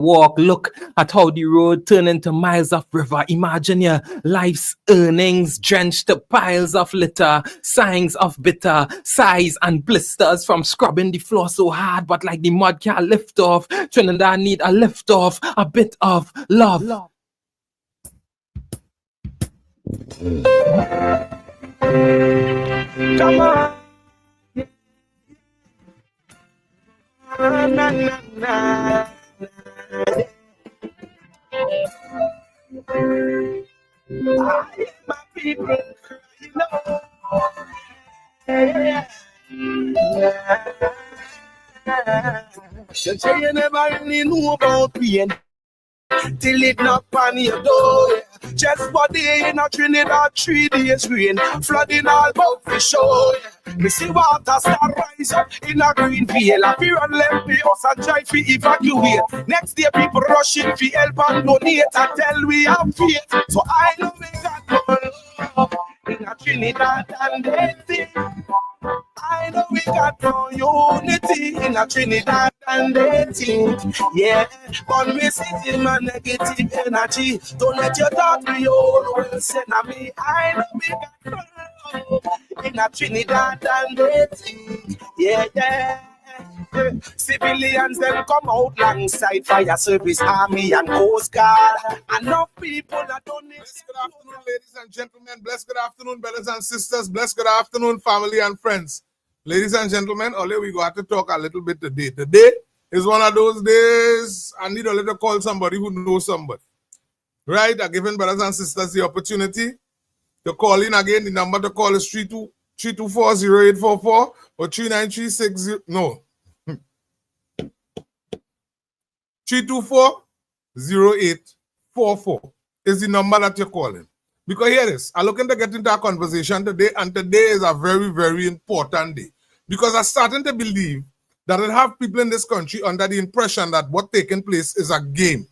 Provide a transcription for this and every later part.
walk, look at how the road turn into miles of river. Imagine your life's earnings drenched to piles of litter, signs of bitter sighs and blisters from scrubbing the floor so hard, but like the mud can't lift off. Trinidad need a lift off, a bit of love. Come on. Na, na, na. My people, you know. You say you never really knew about pain till it knock on your door. Just one day in a Trinidad, 3 days rain, flooding all about the shore. Me see water start rise up in a green field. I fear and left the house and try to evacuate. Next day people rushing for help and donate and tell we have faith. So I know we got no love in a Trinidad and Haiti. I know we got no unity in a Trinidad and Haiti. Yeah, but we see my negative energy. Don't let your thought be all well send me. I know we got no love in a Trinidad and Haiti. Yeah, yeah. Civilians then come out alongside fire service, army and coast guard. Enough people that don't need. Blessed good afternoon, ladies and gentlemen. Blessed good afternoon, brothers and sisters. Blessed good afternoon, family and friends. Ladies and gentlemen, we got to talk a little bit today. Today is one of those days I need a little call somebody who knows somebody. Right? I'm giving brothers and sisters the opportunity to call in again. The number to call is 324-0844 or 39360. No. 324-0844 is the number that you're calling. Because here it is. I'm looking to get into a conversation today, and today is a very, very important day. Because I'm starting to believe that I have people in this country under the impression that what's taking place is a game.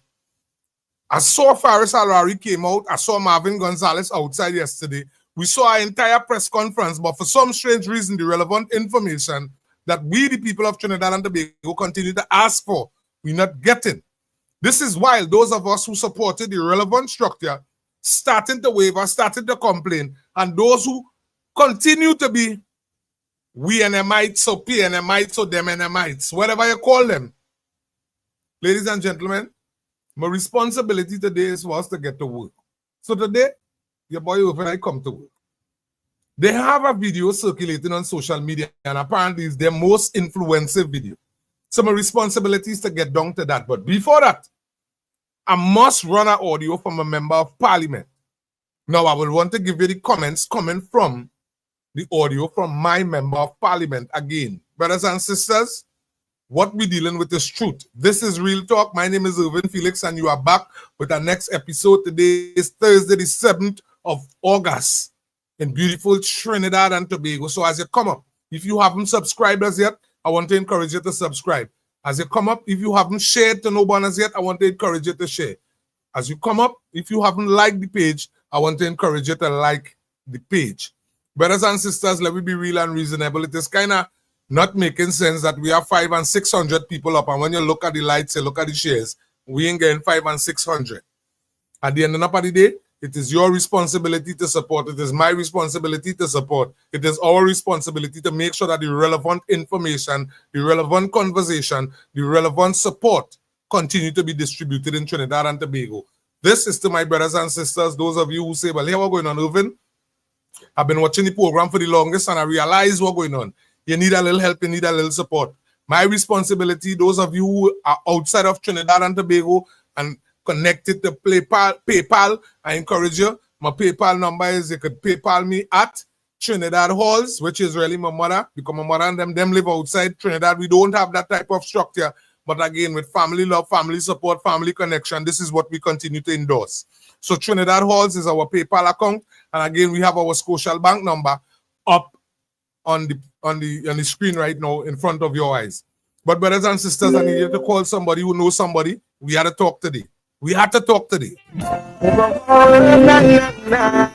I saw Faris Alrari came out. I saw Marvin Gonzalez outside yesterday. We saw an entire press conference, but for some strange reason, the relevant information that we, the people of Trinidad and Tobago, continue to ask for, we're not getting. This is why those of us who supported the relevant structure starting to waver, starting to complain, and those who continue to be we NMites or PNMites or them NMites, whatever you call them. Ladies and gentlemen, my responsibility today is for us to get to work. So today, your boy over I come to work. They have a video circulating on social media, and apparently it's their most influential video. So my responsibility is to get down to that. But before that, I must run an audio from a member of parliament. Now, I will want to give you the comments coming from the audio from my member of parliament. Again, brothers and sisters, what we're dealing with is truth. This is Real Talk. My name is Felix, and you are back with our next episode. Today is Thursday, the 7th of August in beautiful Trinidad and Tobago. So as you come up, if you haven't subscribed as yet, I want to encourage you to subscribe. As you come up, if you haven't shared to nobody as yet, I want to encourage you to share. As you come up, if you haven't liked the page, I want to encourage you to like the page. Brothers and sisters, let me be real and reasonable. It is kind of not making sense that we have 500 and 600 people up, and when you look at the lights, you look at the shares, we ain't getting 500 and 600. At the end of the day, it is your responsibility to support. It is my responsibility to support. It is our responsibility to make sure that the relevant information, the relevant conversation, the relevant support continue to be distributed in Trinidad and Tobago. This is to my brothers and sisters, those of you who say, well, here what's going on, Irvin? I've been watching the program for the longest and I realize what's going on. You need a little help, you need a little support. My responsibility, those of you who are outside of Trinidad and Tobago and connected to PayPal, I encourage you. My PayPal number is, you could PayPal me at Trinidad Halls, which is really my mother, because my mother and them live outside Trinidad. We don't have that type of structure. But again, with family love, family support, family connection, this is what we continue to endorse. So Trinidad Halls is our PayPal account. And again, we have our Scotiabank bank number up on the screen right now in front of your eyes. But brothers and sisters, I need you to call somebody who knows somebody. We had to talk today. We had to talk today.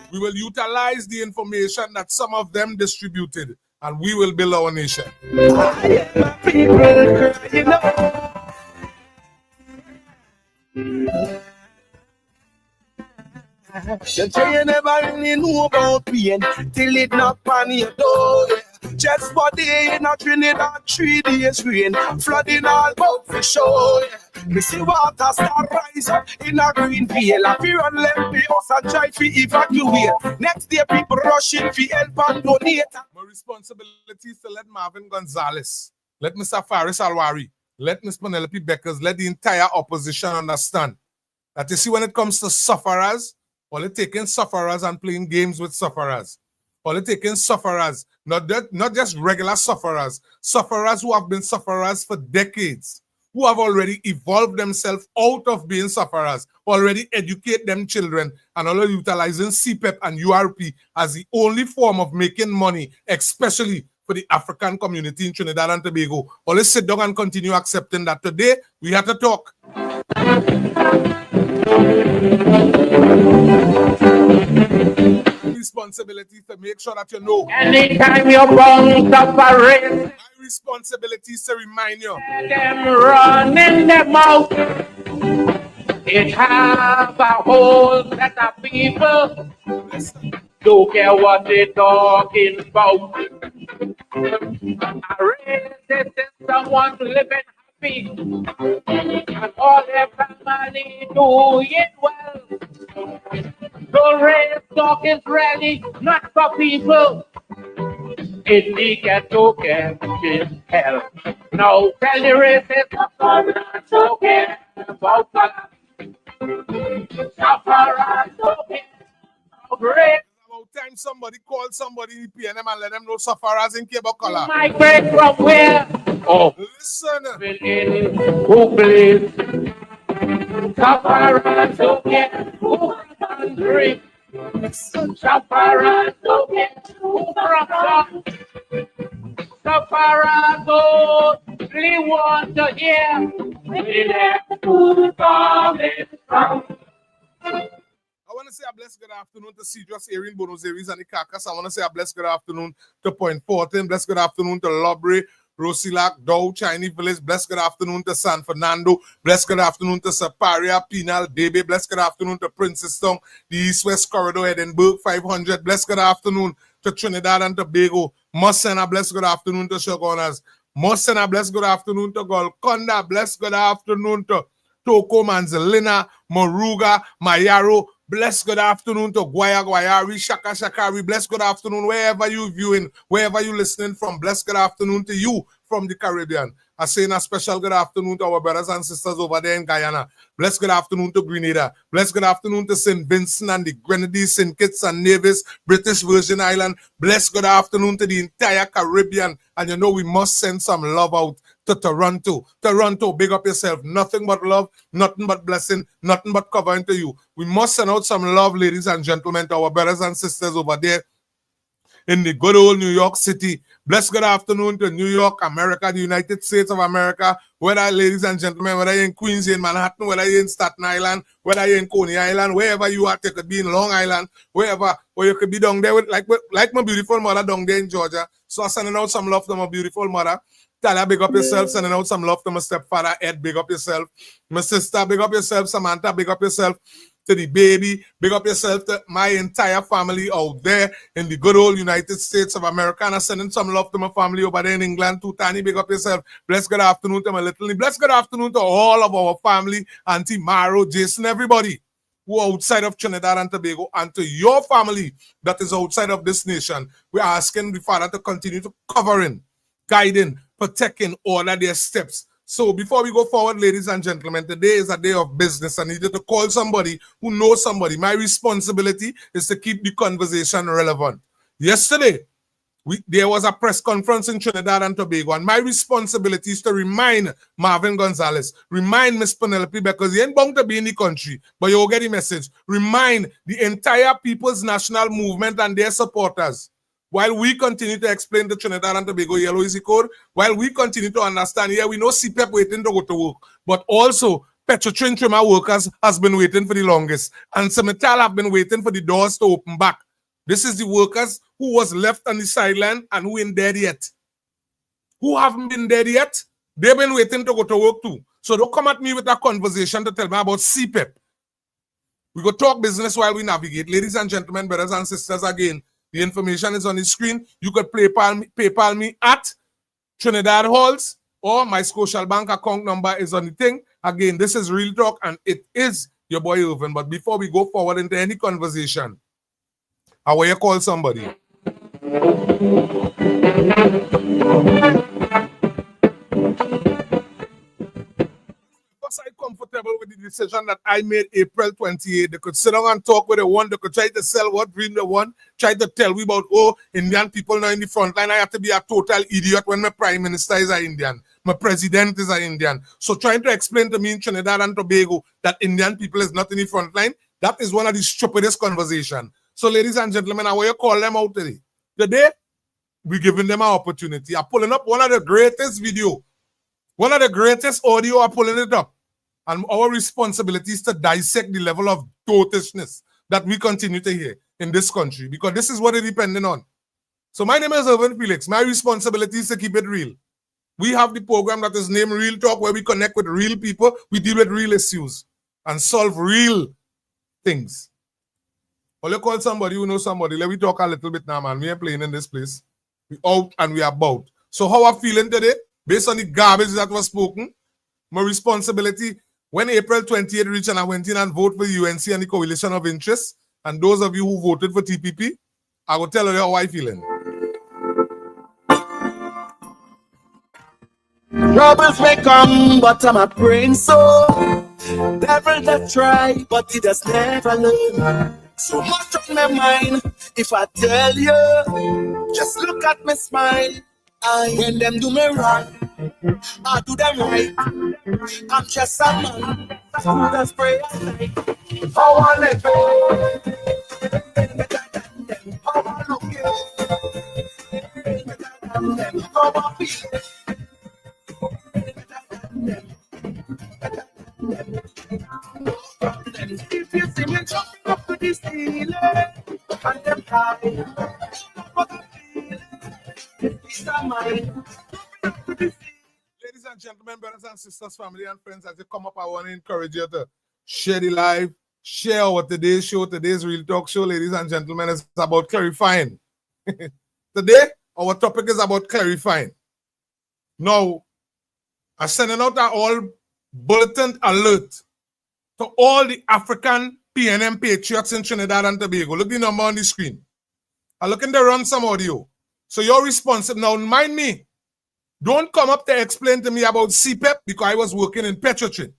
We will utilize the information that some of them distributed, and we will build our nation. Them say you never really know about pain till it knock on your door. Just for day in a Trinidad, 3 days rain, flooding all about for sure. Me see water start rise up in a green field. I feel run left the house and try to evacuate. Next day people rushing for help and donate. My responsibility is to let Marvin Gonzalez, let Mr. Faris Alwari, let Ms. Penelope Beckers, let the entire opposition understand that you see when it comes to sufferers, all it taking sufferers and playing games with sufferers. All it taking sufferers, not just regular sufferers, sufferers who have been sufferers for decades, who have already evolved themselves out of being sufferers, already educate them children, and already utilizing CPEP and URP as the only form of making money, especially for the African community in Trinidad and Tobago. Always sit down and continue accepting that today we have to talk. Responsibility to make sure that you know. Anytime you're born suffering, My responsibility is to remind you. let them run in the mouth. It have a whole set of people. Don't care what they talking about. A racist is someone living happy, and all their family doing well. The race talk is ready, not for people. In the ghetto catches hell. Now tell the racist, sufferers don't care about color. Sufferers don't care about race. About time somebody called somebody in PNM and let them know sufferers in cable color. Migrate from where? Oh, Listen. in who believes? Sufferers don't care who country. Sufferers don't care who from Sufferers only want to hear where their food coming from. I want to say a blessed good afternoon to Cedros, Erin, Buenos Aires, and the Carcass. I want to say a blessed good afternoon to Point Fortin. Blessed good afternoon to Lobry, Rosilac, Dow, Chinese Village. Blessed good afternoon to San Fernando. Blessed good afternoon to Saparia, Penal, Debe. Blessed good afternoon to Princestown, the East-West Corridor, Edinburgh, 500. Blessed good afternoon to Trinidad and Tobago. Must send a blessed good afternoon to Shogunas. Must send a blessed good afternoon to Golconda. Blessed good afternoon to Toko, Manzalina, Moruga, Mayaro. Bless good afternoon to Guayari, Shaka Shakari. Bless good afternoon wherever you viewing, wherever you listening from. Bless good afternoon to you from the Caribbean. I say a special good afternoon to our brothers and sisters over there in Guyana. Bless good afternoon to Grenada. Bless good afternoon to St. Vincent and the Grenadines, St. Kitts and Nevis, British Virgin Island. Bless good afternoon to the entire Caribbean. And you know we must send some love out to Toronto. Toronto, big up yourself. Nothing but love, nothing but blessing, nothing but covering to you. We must send out some love, ladies and gentlemen, to our brothers and sisters over there in the good old New York City. Bless good afternoon to New York, America, the United States of America. Whether, ladies and gentlemen, whether you're in Queens, you're in Manhattan, whether you're in Staten Island, whether you're in Coney Island, wherever you are, you could be in Long Island, wherever, or you could be down there with, like my beautiful mother down there in Georgia. So I'm sending out some love to my beautiful mother. Tala, big up yourself. Sending out some love to my stepfather, Ed, big up yourself. My sister, big up yourself. Samantha, big up yourself. To the baby, big up yourself to my entire family out there in the good old United States of America. And I'm sending some love to my family over there in England too. Tani, big up yourself. Bless good afternoon to my little. Bless good afternoon to all of our family, Auntie Maro, Jason, everybody who are outside of Trinidad and Tobago, and to your family that is outside of this nation. We're asking the Father to continue to covering, guiding, protecting, order their steps. So before we go forward, ladies and gentlemen, today is a day of business. I needed to call somebody who knows somebody. My responsibility is to keep the conversation relevant. Yesterday, there was a press conference in Trinidad and Tobago, and my responsibility is to remind Marvin Gonzalez, remind Miss Penelope, because he ain't bound to be in the country, but you'll get the message. Remind the entire People's National Movement and their supporters. While we continue to explain the Trinidad and Tobago Yellow Easy Code, while we continue to understand, yeah, we know CPEP waiting to go to work, but also Petrotrin trimmer workers has been waiting for the longest, and Cemetal have been waiting for the doors to open back. This is the workers who was left on the sideline and who ain't dead yet. Who haven't been dead yet? They've been waiting to go to work too. So don't come at me with a conversation to tell me about CPEP. We go talk business while we navigate. Ladies and gentlemen, brothers and sisters, again, the information is on the screen. You could PayPal me at Trinidad Halls, or my Scotiabank account number is on the thing. Again, this is Real Talk, and it is your boy Irvin. But before we go forward into any conversation, I want you to call somebody. Was I comfortable with the decision that I made April 28? They could sit down and talk what they want. They could try to sell what dream they want. Try to tell me about, oh, Indian people now in the front line. I have to be a total idiot when my prime minister is an Indian. My president is an Indian. So trying to explain to me in Trinidad and Tobago that Indian people is not in the front line, that is one of the stupidest conversations. So ladies and gentlemen, I want you to call them out today. Today, we're giving them an opportunity. I'm pulling up one of the greatest video, one of the greatest audio. I'm pulling it up. And our responsibility is to dissect the level of dotishness that we continue to hear in this country, because this is what it's depending on. So my name is Irvin Felix. My responsibility is to keep it real. We have the program that is named Real Talk, where we connect with real people, we deal with real issues, and solve real things. Well, you call somebody who knows somebody. Let me talk a little bit now, man. We are playing in this place. We out and we are about. So how I'm feeling today, based on the garbage that was spoken, my responsibility, when April 28 reached and I went in and voted for the UNC and the Coalition of Interests, and those of you who voted for TPP, I will tell you how I'm feeling. Troubles may come, but I'm a praying soul. Devil that try, but he does never learn. So much on my mind, if I tell you, just look at me smile. When them do me wrong, I do them right. I'm just a man who does pray at night. How I live how I look how I feel. If you see me jumping up to the ceiling and them high, what I feel is mine. Ladies and gentlemen, brothers and sisters, family and friends, as you come up, I want to encourage you to share the live, share our today's show, today's Real Talk show. Ladies and gentlemen, it's about clarifying. Today, our topic is about clarifying. Now, I'm sending out an all bulletin alert to all the African PNM patriots in Trinidad and Tobago. Look the number on the screen. I'm looking to run some audio. So you're responsible. Now, mind me, don't come up to explain to me about CPEP because I was working in Petrotrin.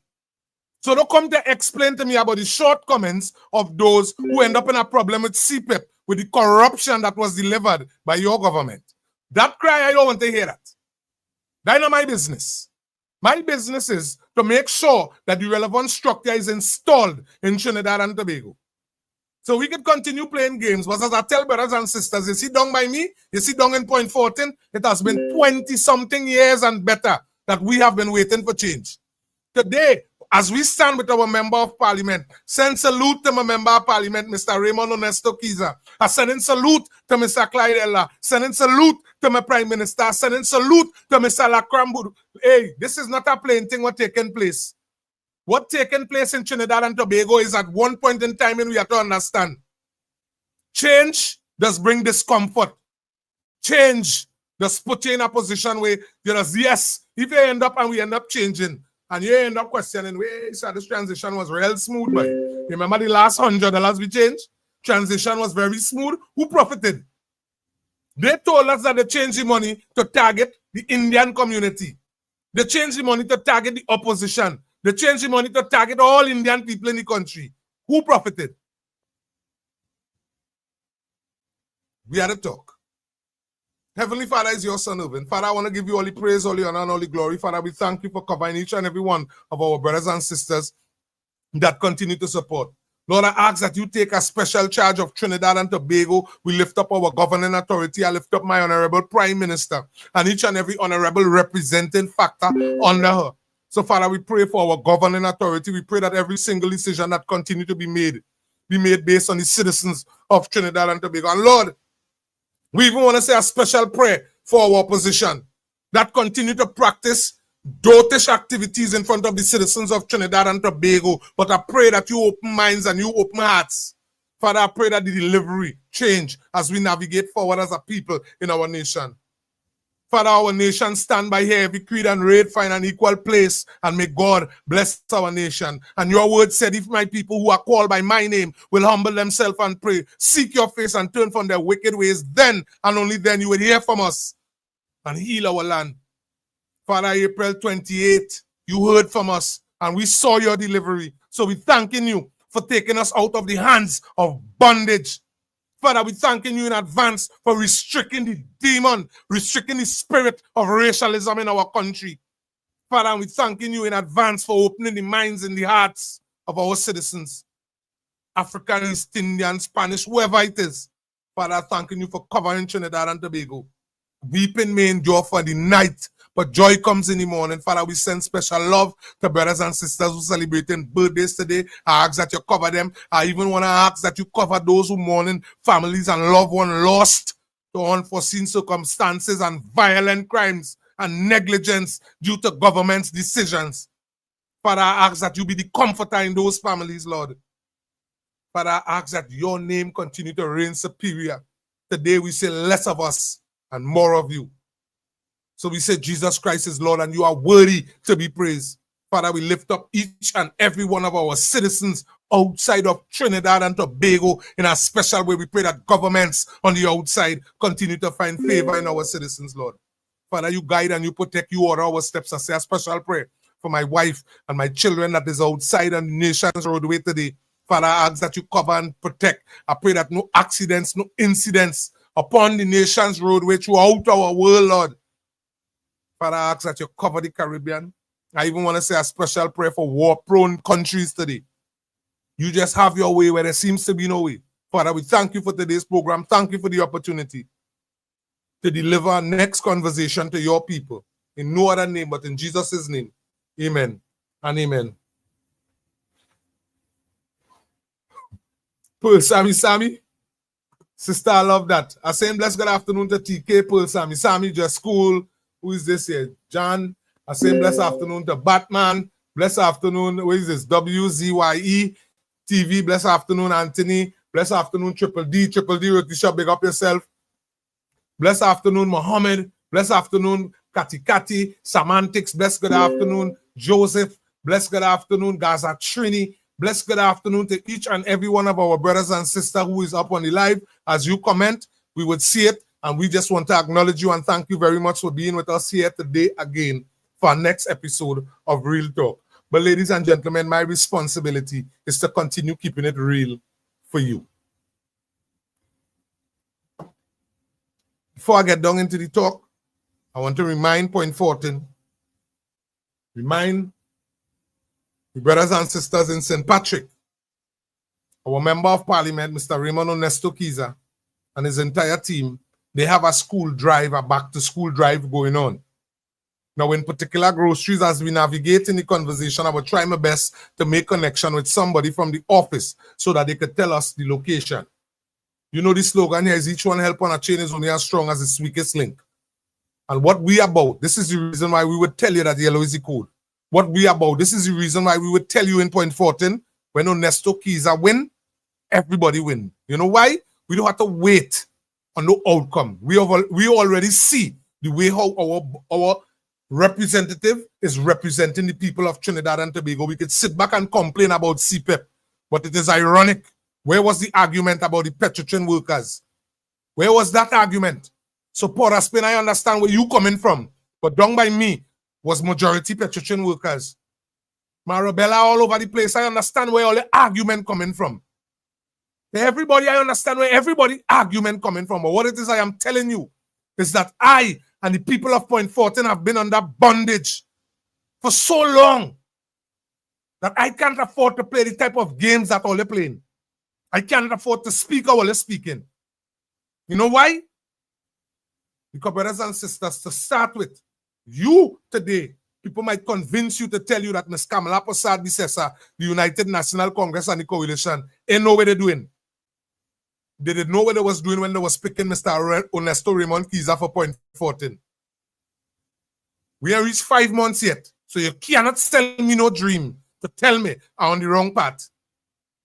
So don't come to explain to me about the shortcomings of those who end up in a problem with CPEP, with the corruption that was delivered by your government. That cry, I don't want to hear that. That's not my business. My business is to make sure that the relevant structure is installed in Trinidad and Tobago. So we can continue playing games. But as I tell brothers and sisters, you see down by me, you see down in point 14, it has been 20-something years and better that we have been waiting for change. Today, as we stand with our member of parliament, send salute to my member of parliament, Mr. Raymond Onesto Kiza. I send in salute to Mr. Clyde Ella. Send in salute to my prime minister. Send in salute to Mr. Lacrambu. Hey, this is not a plain thing what taking place. What taking place in Trinidad and Tobago is at one point in time, and we have to understand. Change does bring discomfort. Change does put you in a position where you just, yes, if you end up and we end up changing, and you end up questioning, wait, so this transition was real smooth, but remember the last $100 we changed? Transition was very smooth. Who profited? They told us that they changed the money to target the Indian community. They changed the money to target the opposition. They changed the money to target all Indian people in the country. Who profited? We had a talk. Heavenly Father is your son, Irvin. Father, I want to give you all the praise, all the honor, and all the glory. Father, we thank you for covering each and every one of our brothers and sisters that continue to support. Lord, I ask that you take a special charge of Trinidad and Tobago. We lift up our governing authority. I lift up my honorable Prime Minister and each and every honorable representing factor under her. So, Father, we pray for our governing authority. We pray that every single decision that continue to be made based on the citizens of Trinidad and Tobago. And Lord, we even want to say a special prayer for our opposition that continue to practice dotish activities in front of the citizens of Trinidad and Tobago, but I pray that you open minds and you open hearts. Father, I pray that the delivery change as we navigate forward as a people in our nation. Father, our nation stand by here, every creed and raid find an equal place, and may God bless our nation. And your word said, if my people who are called by my name will humble themselves and pray, seek your face and turn from their wicked ways, then and only then you will hear from us and heal our land. Father, April 28, you heard from us and we saw your delivery. So we're thanking you for taking us out of the hands of bondage. Father, we're thanking you in advance for restricting the demon, restricting the spirit of racialism in our country. Father, we're thanking you in advance for opening the minds and the hearts of our citizens, African, East Indian, Spanish, whoever it is. Father, thanking you for covering Trinidad and Tobago. Weeping may endure for the night, but joy comes in the morning. Father, we send special love to brothers and sisters who are celebrating birthdays today. I ask that you cover them. I even want to ask that you cover those who mourning families and loved ones lost to unforeseen circumstances and violent crimes and negligence due to government's decisions. Father, I ask that you be the comforter in those families, Lord. Father, I ask that your name continue to reign superior. Today we say less of us and more of you. So we say Jesus Christ is Lord and you are worthy to be praised. Father, we lift up each and every one of our citizens outside of Trinidad and Tobago in a special way. We pray that governments on the outside continue to find favor in our citizens, Lord. Father, you guide and you protect, you order our steps. I say a special prayer for my wife and my children that is outside on the nation's roadway today. Father, I ask that you cover and protect. I pray that no accidents, no incidents upon the nation's roadway throughout our world, Lord. Father, I ask that you cover the Caribbean. I even want to say a special prayer for war-prone countries today. You just have your way where there seems to be no way. Father, we thank you for today's program. Thank you for the opportunity to deliver our next conversation to your people. In no other name but in Jesus' name. Amen and amen. Pearl Sammy. Sister, I love that. I say blessed good afternoon to TK, Pearl Sammy just school. Who is this here? John. I say blessed afternoon to Batman. Blessed afternoon. Who is this? WZYE TV. Blessed afternoon, Anthony. Blessed afternoon, Triple D. Triple D, Rotisha, big up yourself. Blessed afternoon, Mohammed. Blessed afternoon, Kati. Semantics. Blessed good afternoon, Joseph. Blessed good afternoon, Gaza Trini. Blessed good afternoon to each and every one of our brothers and sisters who is up on the live. As you comment, we would see it. And we just want to acknowledge you and thank you very much for being with us here today again for our next episode of Real Talk. But ladies and gentlemen, my responsibility is to continue keeping it real for you. Before I get down into the talk, I want to remind point 14. Remind the brothers and sisters in St. Patrick, our Member of Parliament, Mr. Raymond Ernesto Kiza, and his entire team, they have a school drive, a back-to-school drive going on. Now, in particular groceries, as we navigate in the conversation, I will try my best to make connection with somebody from the office so that they could tell us the location. You know the slogan here is each one help on a chain is only as strong as its weakest link. And what we about, this is the reason why we would tell you that yellow is the code. What we about, this is the reason why we would tell you in point 14, when Ernesto Kiza win, everybody win. You know why? We don't have to wait on no outcome. We already see the way how our representative is representing the people of Trinidad and Tobago. We could sit back and complain about CPEP, but it is ironic. Where was the argument about the Petrotrin workers? Where was that argument? So, Port Spain, I understand where you coming from, but down by me was majority Petrotrin workers. Marabella all over the place. I understand where all the argument coming from. Everybody, I understand where everybody argument coming from. But what it is I am telling you is that I and the people of Point 14 have been under bondage for so long that I can't afford to play the type of games that all they're playing. I can't afford to speak how they're speaking. You know why? Because brothers and sisters, to start with, you today, people might convince you to tell you that Ms. Kamala Persad-Bissessar, the United National Congress and the Coalition, ain't know what they're doing. They didn't know what they was doing when they was picking Mr. Ernesto Raymond Kiza for Point 14. We have reached 5 months yet. So you cannot sell me no dream to tell me I'm on the wrong path.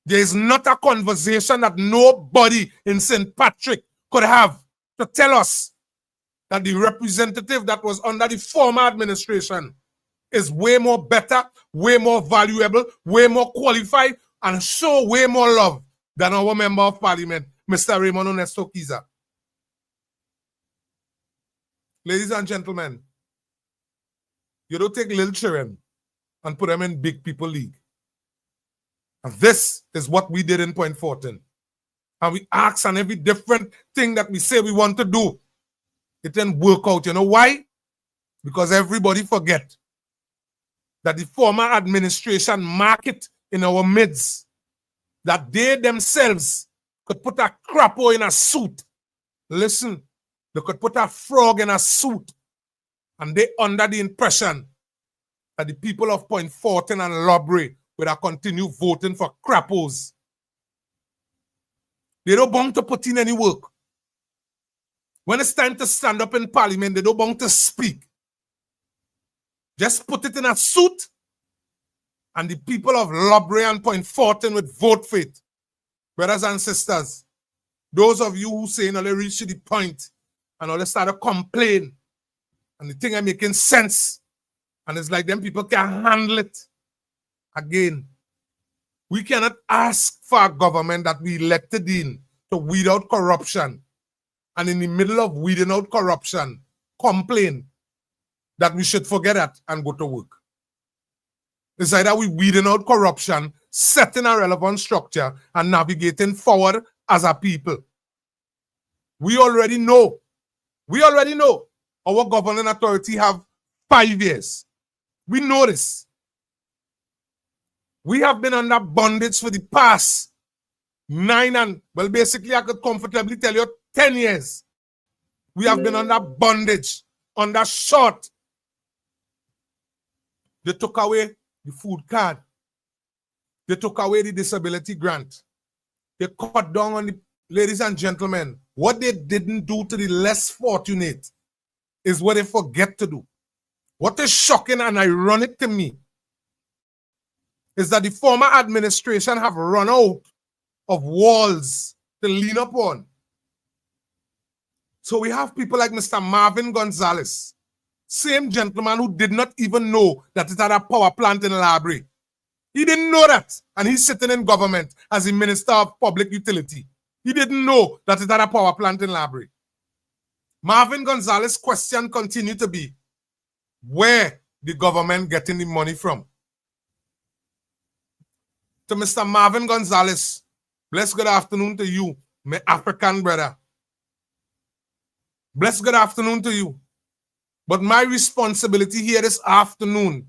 There is not a conversation that nobody in St. Patrick could have to tell us that the representative that was under the former administration is way more better, way more valuable, way more qualified, and show way more love than our member of parliament, Mr. Raymond Onesto Kiza. Ladies and gentlemen, you don't take little children and put them in big people league. And this is what we did in Point Fortin. And we ask on every different thing that we say we want to do. It didn't work out. You know why? Because everybody forget that the former administration market in our midst, that they themselves could put a crapo in a suit. Listen, they could put a frog in a suit, and they under the impression that the people of Point Fortin and Lobray will continue voting for crapos. They don't want to put in any work. When it's time to stand up in parliament, they don't want to speak. Just put it in a suit, and the people of Lobray and Point Fortin would vote for it. Brothers and sisters, those of you who say, they reach to the point and all they start to complain, and the thing are making sense, and it's like them people can't handle it. Again, we cannot ask for a government that we elected in to weed out corruption, and in the middle of weeding out corruption, complain that we should forget that and go to work. It's either we weeding out corruption, setting a relevant structure, and navigating forward as a people. We already know our governing authority have 5 years. We know this. We have been under bondage for the past 9 and, well, basically I could comfortably tell you 10 years. We have been under bondage, under short. They took away the food card. They took away the disability grant. They cut down on the, ladies and gentlemen, what they didn't do to the less fortunate is what they forget to do. What is shocking and ironic to me is that the former administration have run out of walls to lean upon. So we have people like Mr. Marvin Gonzalez, same gentleman who did not even know that it had a power plant in Labray. He didn't know that, and he's sitting in government as the Minister of Public Utility. He didn't know that it had a power plant in Labray. Marvin Gonzalez's question continued to be, where the government getting the money from? To Mr. Marvin Gonzalez, blessed good afternoon to you, my African brother. Blessed good afternoon to you. But my responsibility here this afternoon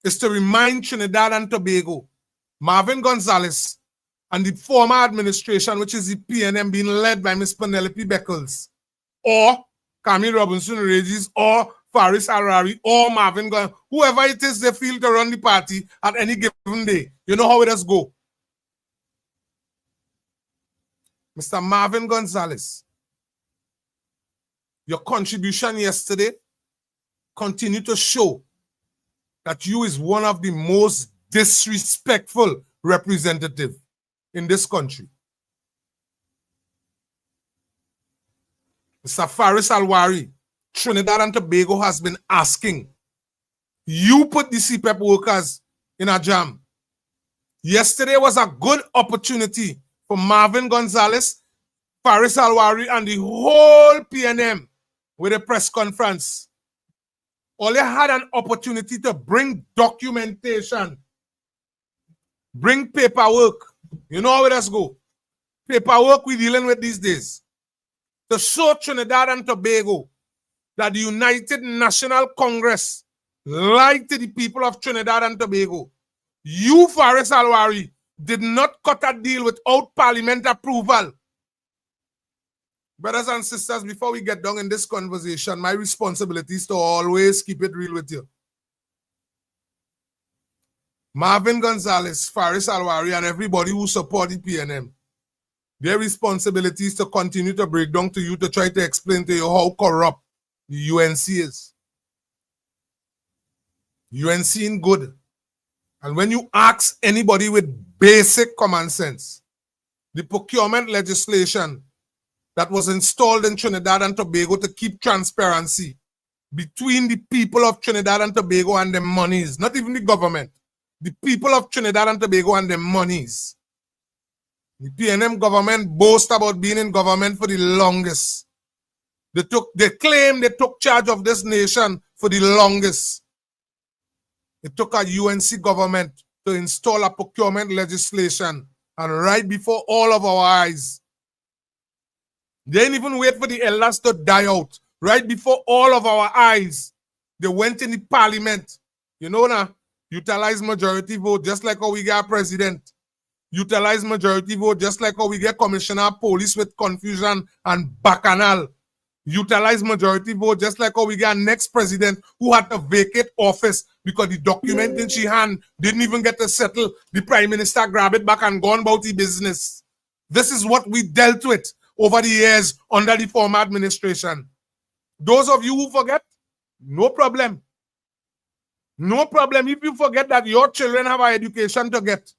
is to remind Trinidad and Tobago, Marvin Gonzalez, and the former administration, which is the PNM, being led by Ms. Penelope Beckles, or Camille Robinson-Regis, or Faris Harari, or Marvin Gonzalez, whoever it is they feel to run the party at any given day. You know how it does go. Mr. Marvin Gonzalez, your contribution yesterday continue to show that you is one of the most disrespectful representatives in this country. Mr. Faris Alwari, Trinidad and Tobago has been asking. You put the CPEP workers in a jam. Yesterday was a good opportunity for Marvin Gonzalez, Faris Alwari, and the whole PNM with a press conference. All they had an opportunity to bring documentation, bring paperwork. You know how it does go. Paperwork we're dealing with these days. To show Trinidad and Tobago that the United National Congress lied to the people of Trinidad and Tobago. You, Faris Alwari, did not cut a deal without parliament approval. Brothers and sisters, before we get down in this conversation, my responsibility is to always keep it real with you. Marvin Gonzalez, Faris Alwari, and everybody who support the PNM, their responsibility is to continue to break down to you to try to explain to you how corrupt the UNC is. You ain't seen good. And when you ask anybody with basic common sense, the procurement legislation that was installed in Trinidad and Tobago to keep transparency between the people of Trinidad and Tobago and their monies, not even the government, the people of Trinidad and Tobago and their monies. The PNM government boasts about being in government for the longest. They claim they took charge of this nation for the longest. It took a UNC government to install a procurement legislation, and right before all of our eyes, they didn't even wait for the elders to die out. Right before all of our eyes, they went in the parliament. You know now, utilize majority vote just like how we get president. Utilize majority vote just like how we get commissioner of police with confusion and bacchanal. Utilize majority vote just like how we get next president who had to vacate office because the document in she hand didn't even get to settle. The prime minister grabbed it back and gone about the business. This is what we dealt with over the years under the former administration. Those of you who forget, no problem. No problem if you forget that your children have an education to get.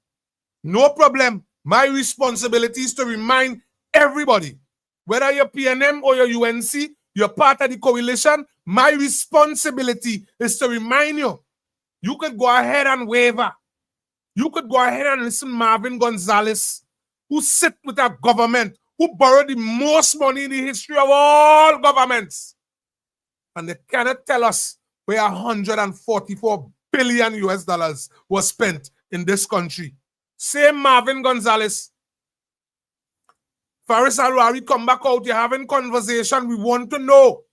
No problem. My responsibility is to remind everybody, whether you're PNM or you're UNC, you're part of the coalition, my responsibility is to remind you. You could go ahead and waver. You could go ahead and listen to Marvin Gonzalez, who sit with a government who borrowed the most money in the history of all governments. And they cannot tell us where 144 billion US dollars was spent in this country. Same Marvin Gonzalez. Faris Alwari come back out, you're having conversation. We want to know,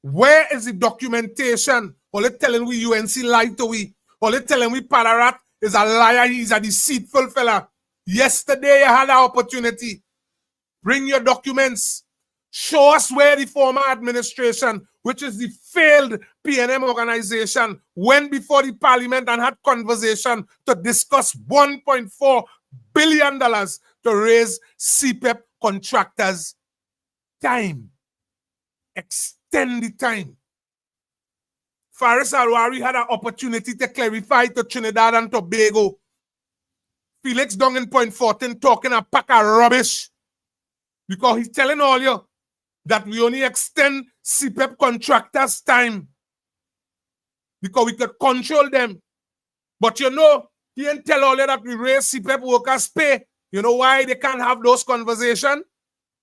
where is the documentation? All they telling we UNC lied to we. All they telling we Pararat is a liar, he's a deceitful fella. Yesterday you had an opportunity. Bring your documents. Show us where the former administration, which is the failed PNM organization, went before the parliament and had conversation to discuss $1.4 billion to raise CPEP contractors' time. Extend the time. Faris Alwari had an opportunity to clarify to Trinidad and Tobago. Felix down in Point 14 talking a pack of rubbish because he's telling all you that we only extend CPEP contractors' time because we could control them. But you know, he didn't tell all you that we raise CPEP workers' pay. You know why they can't have those conversations?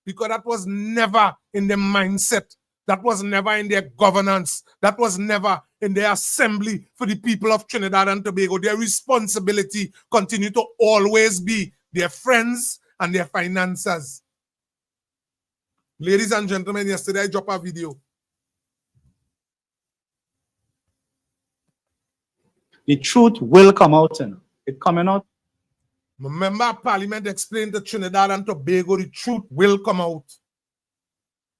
Because that was never in their mindset. That was never in their governance. That was never in their assembly for the people of Trinidad and Tobago. Their responsibility continue to always be their friends and their financiers. Ladies and gentlemen, yesterday I dropped a video. The truth will come out. It's coming out. Member of Parliament explained to Trinidad and Tobago, the truth will come out.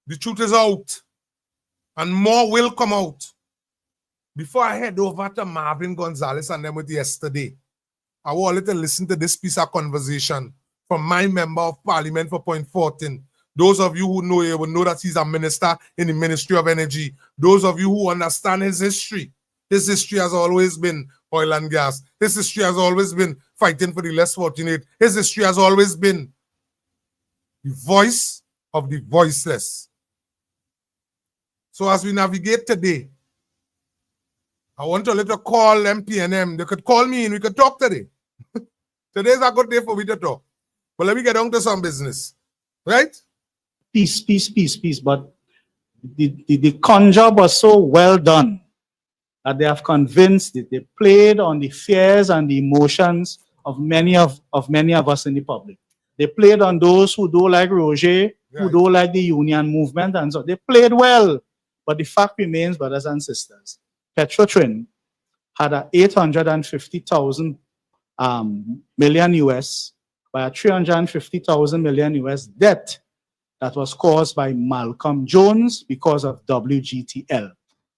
The truth is out. And more will come out. Before I head over to Marvin Gonzalez and them with yesterday, I wanted to listen to this piece of conversation from my member of Parliament for Point 14. Those of you who know him will know that he's a minister in the Ministry of Energy. Those of you who understand his history has always been oil and gas. His history has always been fighting for the less fortunate. His history has always been the voice of the voiceless. So as we navigate today, I want to let you call MPNM. They could call me and we could talk today. Today's a good day for me to talk. But let me get on to some business. Right? Peace. But the conjure was so well done that they have convinced that they played on the fears and the emotions of many of us in the public. They played on those who don't like Roger, who don't like the union movement, and so they played well. But the fact remains, brothers and sisters, Petrotrin had a 850,000 million US by a 350,000 million US debt that was caused by Malcolm Jones because of WGTL.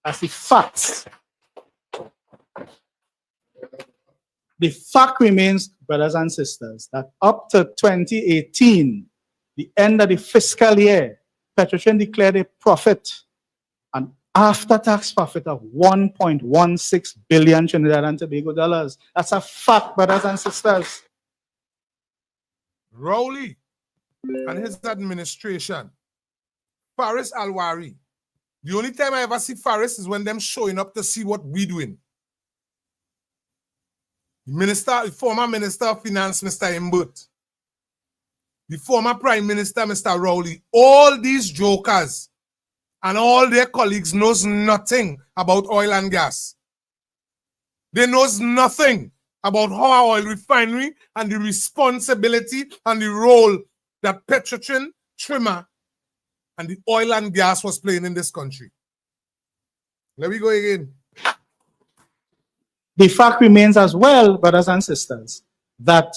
That's the facts. The fact remains, brothers and sisters, that up to 2018, the end of the fiscal year, Petrotrin declared a profit. And after-tax profit of 1.16 billion Trinidad and Tobago dollars. That's a fact, brothers and sisters. Rowley and his administration, Faris Alwari. The only time I ever see Faris is when them showing up to see what we doing. The former Minister of Finance, Mr. Imbut. The former Prime Minister, Mr. Rowley. All these jokers and all their colleagues knows nothing about oil and gas. They knows nothing about how our oil refinery and the responsibility and the role that Petrotrin, Trimmer, and the oil and gas was playing in this country. Let me go again. The fact remains as well, brothers and sisters, that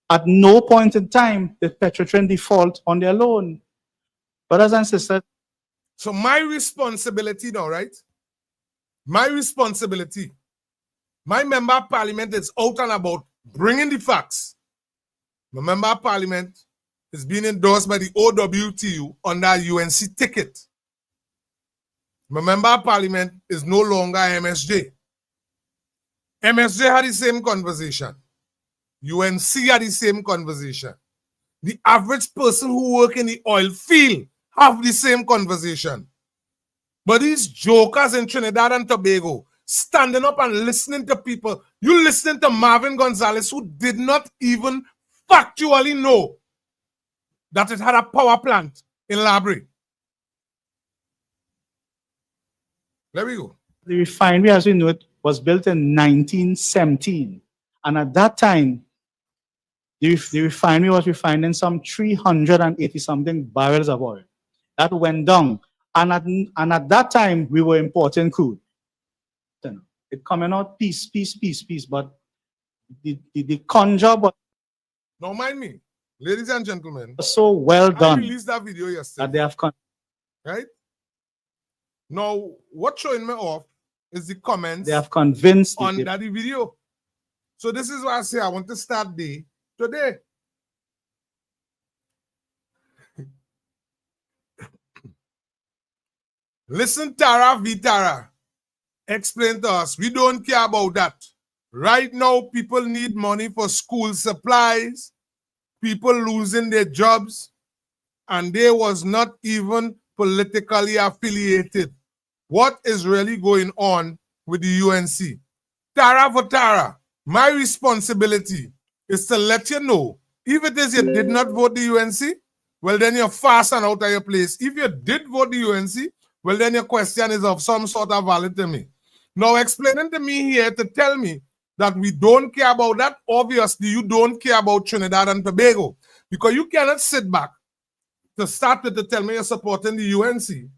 at no point in time did Petrotrin default on their loan. Brothers and sisters. So my responsibility now, right? My responsibility. My member of parliament is out and about bringing the facts. My member of parliament is being endorsed by the OWTU under a UNC ticket. My member of parliament is no longer MSJ. MSJ had the same conversation. UNC had the same conversation. The average person who work in the oil field have the same conversation. But these jokers in Trinidad and Tobago standing up and listening to people. You listening to Marvin Gonzalez, who did not even factually know that it had a power plant in Labrie. There we go. The refinery, as we know it, was built in 1917. And at that time, the refinery was refining some 380-something barrels of oil. That went down. And at that time, we were importing crude. It coming out peace, but the conjure was Don't mind me. Ladies and gentlemen, so well done. I released that video yesterday. That they have right? Now, what's showing me off is the comments they have convinced under the video. So this is why I say I want to start day today. Listen, Tara V. Tara. Explain to us. We don't care about that. Right now, people need money for school supplies, people losing their jobs, and they was not even politically affiliated. What is really going on with the UNC? Tara for Tara, my responsibility is to let you know, if it is you did not vote the UNC, well then you're fast and out of your place. If you did vote the UNC, well then your question is of some sort of valid to me. Now explaining to me here to tell me that we don't care about that, obviously you don't care about Trinidad and Tobago, because you cannot sit back to start with to tell me you're supporting the UNC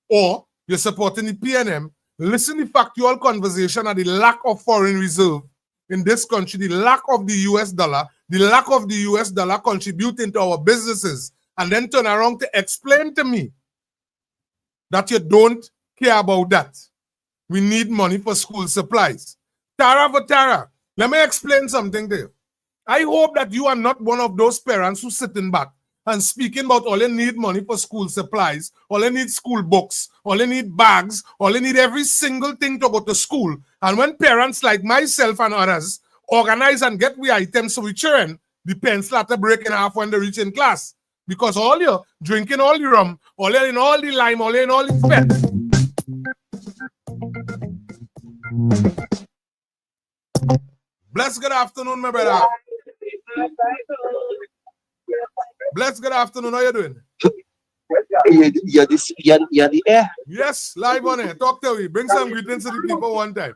or you're supporting the PNM. Listen to the factual conversation of the lack of foreign reserve in this country, the lack of the US dollar, the lack of the US dollar contributing to our businesses, and then turn around to explain to me that you don't care about that. We need money for school supplies. Tara for Tara, let me explain something to you. I hope that you are not one of those parents who sitting back and speaking about all you need money for school supplies, all you need school books, all you need bags, all you need every single thing to go to school. And when parents like myself and others organize and get we items so we children, the pencil have to break in half when they reach in class. Because all you drinking all the rum, all you in all the lime, all you in all the pets. Bless good afternoon, my brother. Bless good afternoon. How you doing? You're the air. Yes, live on air. Talk to me. Bring some greetings to the people one time.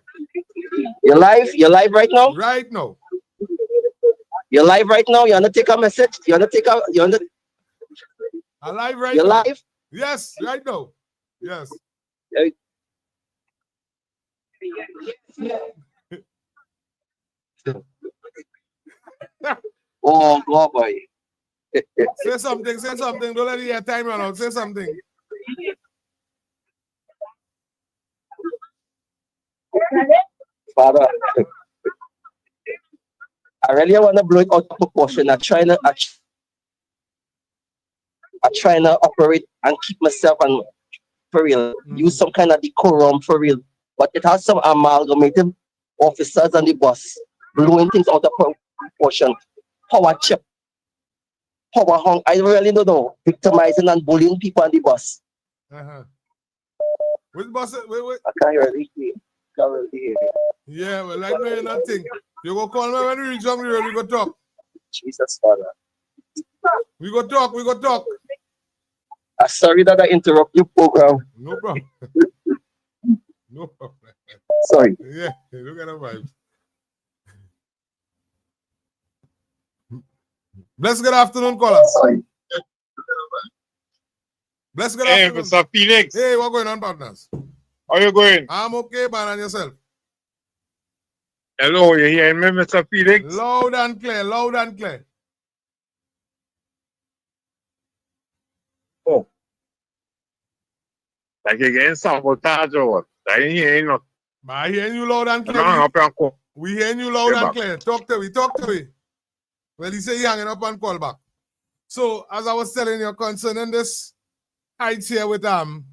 You're live? You're live right now? Right now. You're live right now? You want to take a message? You want to take a... You want to... I'm live right You're now. live? Yes, right now. Yes. Oh, God, boy. Say something, say something. Don't let your time run out. Say something. Father, I really want to blow it out of proportion. I'm trying to operate and keep myself and for real. Use some kind of decorum for real. But it has some amalgamative officers on the bus blowing things out of proportion. Power chip, power hung. I really don't know. Victimizing and bullying people on the bus. Which bus? Wait. I can't really hear. Can't really hear. Yeah, well, I know nothing. You go call me when we reach home, we go talk. Jesus, Father. We go talk. I'm sorry that I interrupt your program. No problem. No problem. Sorry. Yeah, look at the vibes. Bless good afternoon, caller. Sorry. Bless good Hey, afternoon. Mr. Felix. Hey, what going on, partners? How you going? I'm okay, man, and yourself? Hello, you hearing me, Mr. Felix? Loud and clear, loud and clear. Oh. Like you're getting sabotage or what? I ain't hearing nothing. I hearing you loud and clear. No, up and call. We hearing you loud Yeah, and back. clear. Talk to me. Well, he say he hanging up and call back. So, as I was telling you, concerning this heights here with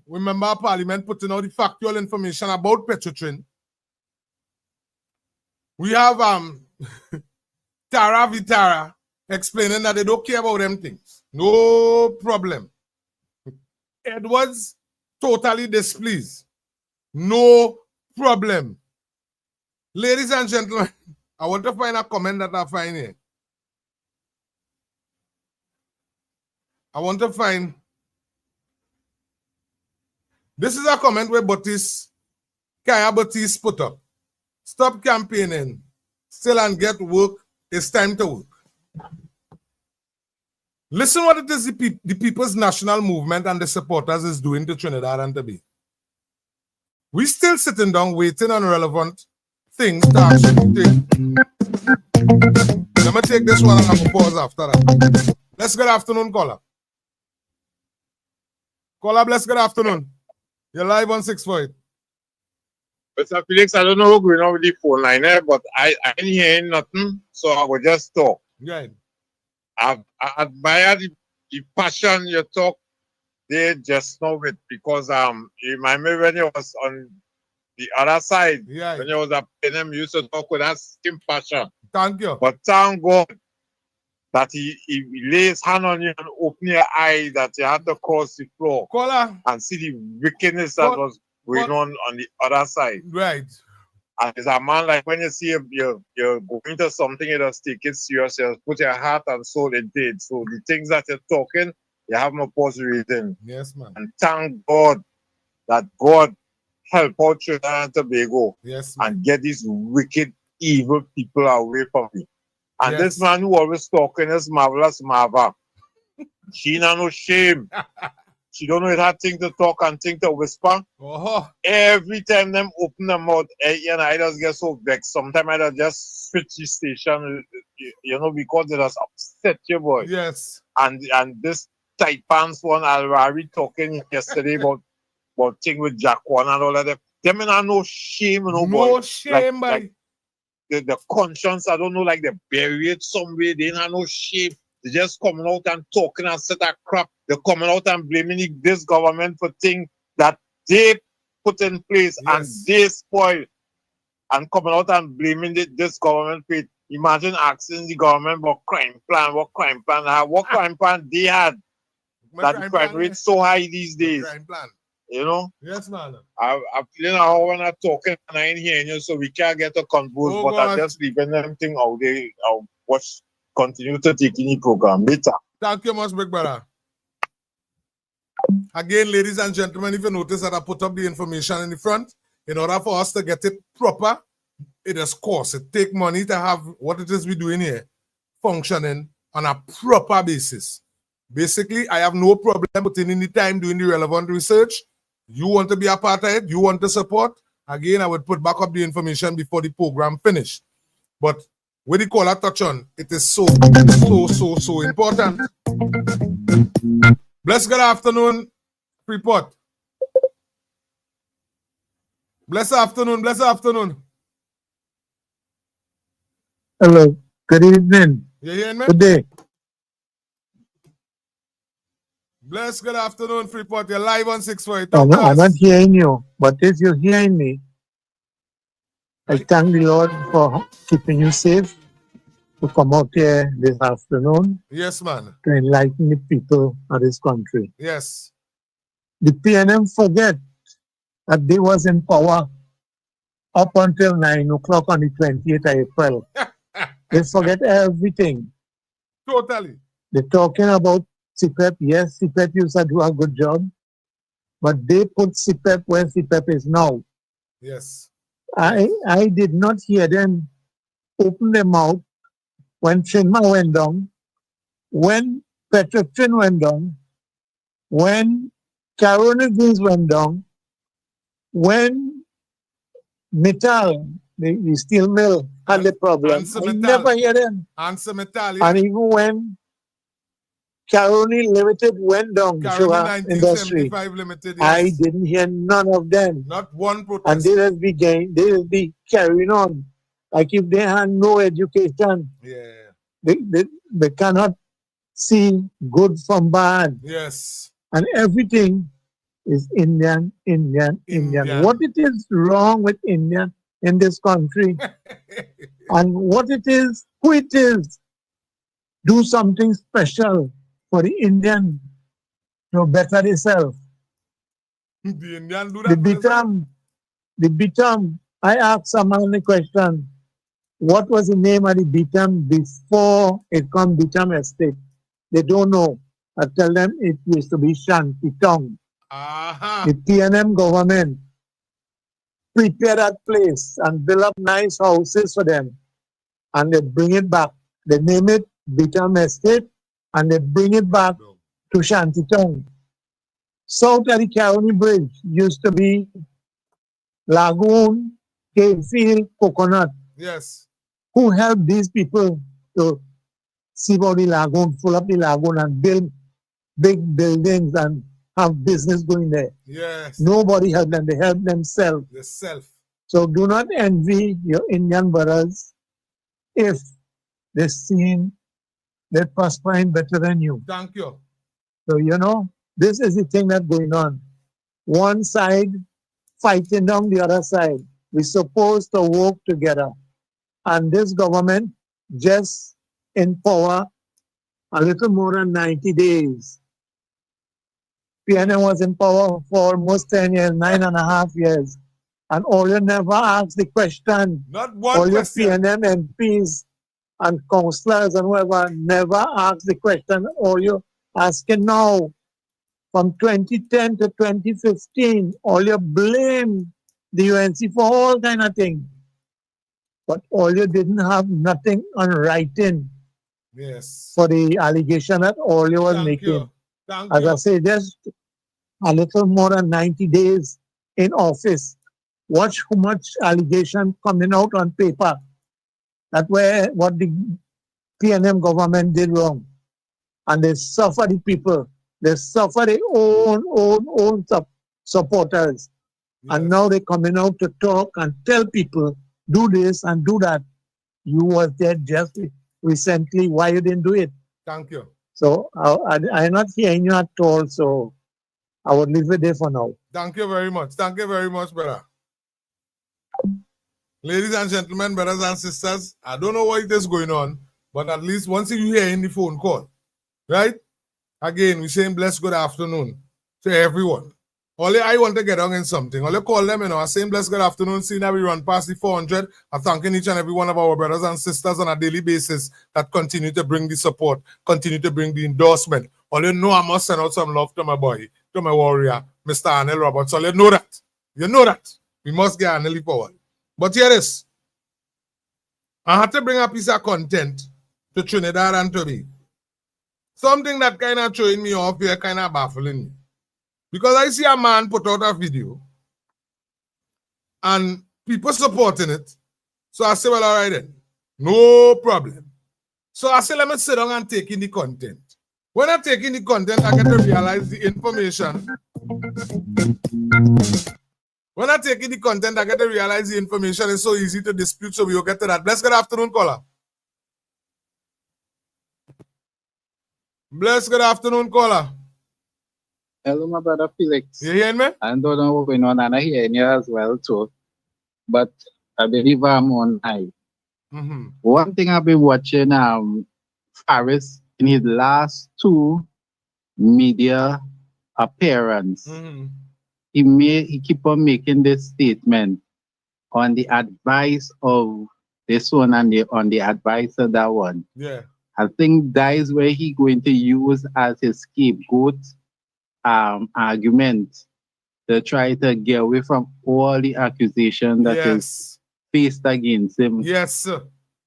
remember Parliament putting out the factual information about Petrotrin. We have Tara Vitara explaining that they don't care about them things. No problem. Edwards totally displeased. No problem. Ladies and gentlemen, I want to find a comment that I find here. I want to find. This is a comment where Kaya Baptiste put up. Stop campaigning. Still and get work. It's time to work. Listen what it is the People's National Movement and the supporters is doing to Trinidad and Tobago. We still sitting down waiting on relevant things to actually take. Let me take this one and I'll pause after that. Bless good afternoon, caller. Caller, bless good afternoon. You're live on 648. Mr. Felix, I don't know what's going on with the phone line there, but I ain't hearing nothing, so I will just talk. Right. I admire the passion you talk there just now with, because you remind me when you was on the other side, Yeah. when you was up in them, you used to talk with that same passion. Thank you. But thank God that he lays his hand on you and open your eye, that you had to cross the floor Caller. and see the wickedness that was going on the other side. Right. And as a man, like when you see you're going to something, you just take it serious, you just put your heart and soul into it. So the things that you're talking, you have no pause reading. Yes, man. And thank God that God help out Trinidad and Tobago Yes, man. and get these wicked, evil people away from me. And Yes. this man who always talking is Marvelous Marva. She not no shame. She don't know that thing to talk and thing to whisper. Oh, Every time them open their mouth, I just get so vexed. Sometimes I just switch the station, because it has upset you, boy. yes. And this tight pants one, Alvary talking yesterday about thing with Jack one and all of that. Them ain't no shame, boy. No shame, like the conscience, I don't know, like they bury it somewhere. They ain't no shame. They just coming out and talking and set that crap. They're coming out and blaming this government for things that they put in place and they spoil. And coming out and blaming this government for it. Imagine asking the government what crime plan they had. That the crime rate so high these days. Crime plan. Yes, man. I'm feeling how when I'm talking and I ain't hearing you, so we can't get a converse, but I'm just leaving them thing out there. I'll watch, continue to take in the program later. Thank you much, big brother. Again, ladies and gentlemen, if you notice that I put up the information in the front, in order for us to get it proper, it is cost. It takes money to have what it is we're doing here functioning on a proper basis. Basically, I have no problem putting in the time doing the relevant research. You want to be a part of it, you want to support. Again, I would put back up the information before the program finished. But with the caller touch on, it is so important. Bless good afternoon, Freeport. Bless afternoon. Hello. Good evening. You hearing me? Good day. Bless, good afternoon, Freeport. You're live on 648. I'm not hearing you, but if you're hearing me, I thank the Lord for keeping you safe to come out here this afternoon Yes, man. to enlighten the people of this country. Yes. The PNM forget that they was in power up until 9 o'clock on the 28th of April. They forget everything. Totally. They're talking about CPEP. Yes, CPEP used to do a good job, but they put CPEP where CPEP is now. Yes. I did not hear them open their mouth when Chinma went down, when Petrotrin went down, when Carolina went down, when Metal, the steel mill, had the problem. I never hear them. Answer Metal, yeah. And even when Carolina Limited went down, Carolina sugar industry, Limited, yes. I didn't hear none of them. Not one protest. And they will be carrying on. Like if they had no education, yeah. they cannot see good from bad. Yes. And everything is Indian. What it is wrong with Indian in this country and what it is, who it is, do something special for the Indian to better themselves. The Indian do that. The Bitam, I asked someone the question, what was the name of the Bitam before it come Bitam Estate? They don't know. I tell them it used to be Shantitong. The PNM government prepare that place and build up nice houses for them. And they bring it back. They name it Bitam Estate and they bring it back to Shantitong. South of the Caroni Bridge used to be lagoon, cave field, coconut. Yes. Who helped these people to see about the lagoon, full up the lagoon and build big buildings and have business going there? Yes. Nobody helped them. They helped themselves. So do not envy your Indian brothers if they're seeing they're prospering better than you. Thank you. So, this is the thing that's going on. One side fighting down the other side. We're supposed to work together. And this government just in power a little more than 90 days. PNM was in power for almost 10 years, 9.5 years. And all you never ask the question. Not one all question. Your PNM MPs and councillors and whoever never ask the question. All you asking now. From 2010 to 2015, all you blame the UNC for all kind of things. But all you didn't have nothing on writing. Yes. For the allegation that all you was making. As I say, just a little more than 90 days in office. Watch how much allegation coming out on paper. That's what the PNM government did wrong. And they suffer the people. They suffer their own supporters. Yes. And now they're coming out to talk and tell people, do this and do that. You was there just recently. Why you didn't do it? Thank you. So I'm not hearing you at all. So I would leave it there for now. Thank you very much. Thank you very much, brother. Ladies and gentlemen, brothers and sisters, I don't know what is going on, but at least once you hear in the phone call, right? Again, we're saying blessed good afternoon to everyone. Only I want to get on in something. Only call them, I'm saying blessed good afternoon, seeing that we run past the 400. I'm thanking each and every one of our brothers and sisters on a daily basis that continue to bring the support, continue to bring the endorsement. Only know I must send out some love to my boy, to my warrior, Mr. Arnel Roberts. So you know that. You know that. We must get Arnel forward. But here is, I had to bring a piece of content to Trinidad and Tobago. Something that kind of throwing me off here, kind of baffling me. Because I see a man put out a video and people supporting it. So I say, well, all right then. No problem. So I say, let me sit down and take in the content. When I take in the content, I get to realize the information. When I take in the content, I get to realize the information is so easy to dispute. So we will get to that. Bless good afternoon, caller. Bless good afternoon, caller. Hello, my brother Felix. You hearing me? I don't know what's going on, and I hear you as well too. But I believe I'm on high. Mm-hmm. One thing I've been watching, Faris in his last 2 media appearance, Mm-hmm. he keep on making this statement on the advice of this one and on the advice of that one. Yeah. I think that is where he going to use as his scapegoat argument to try to get away from all the accusation that is faced against him. Yes, sir.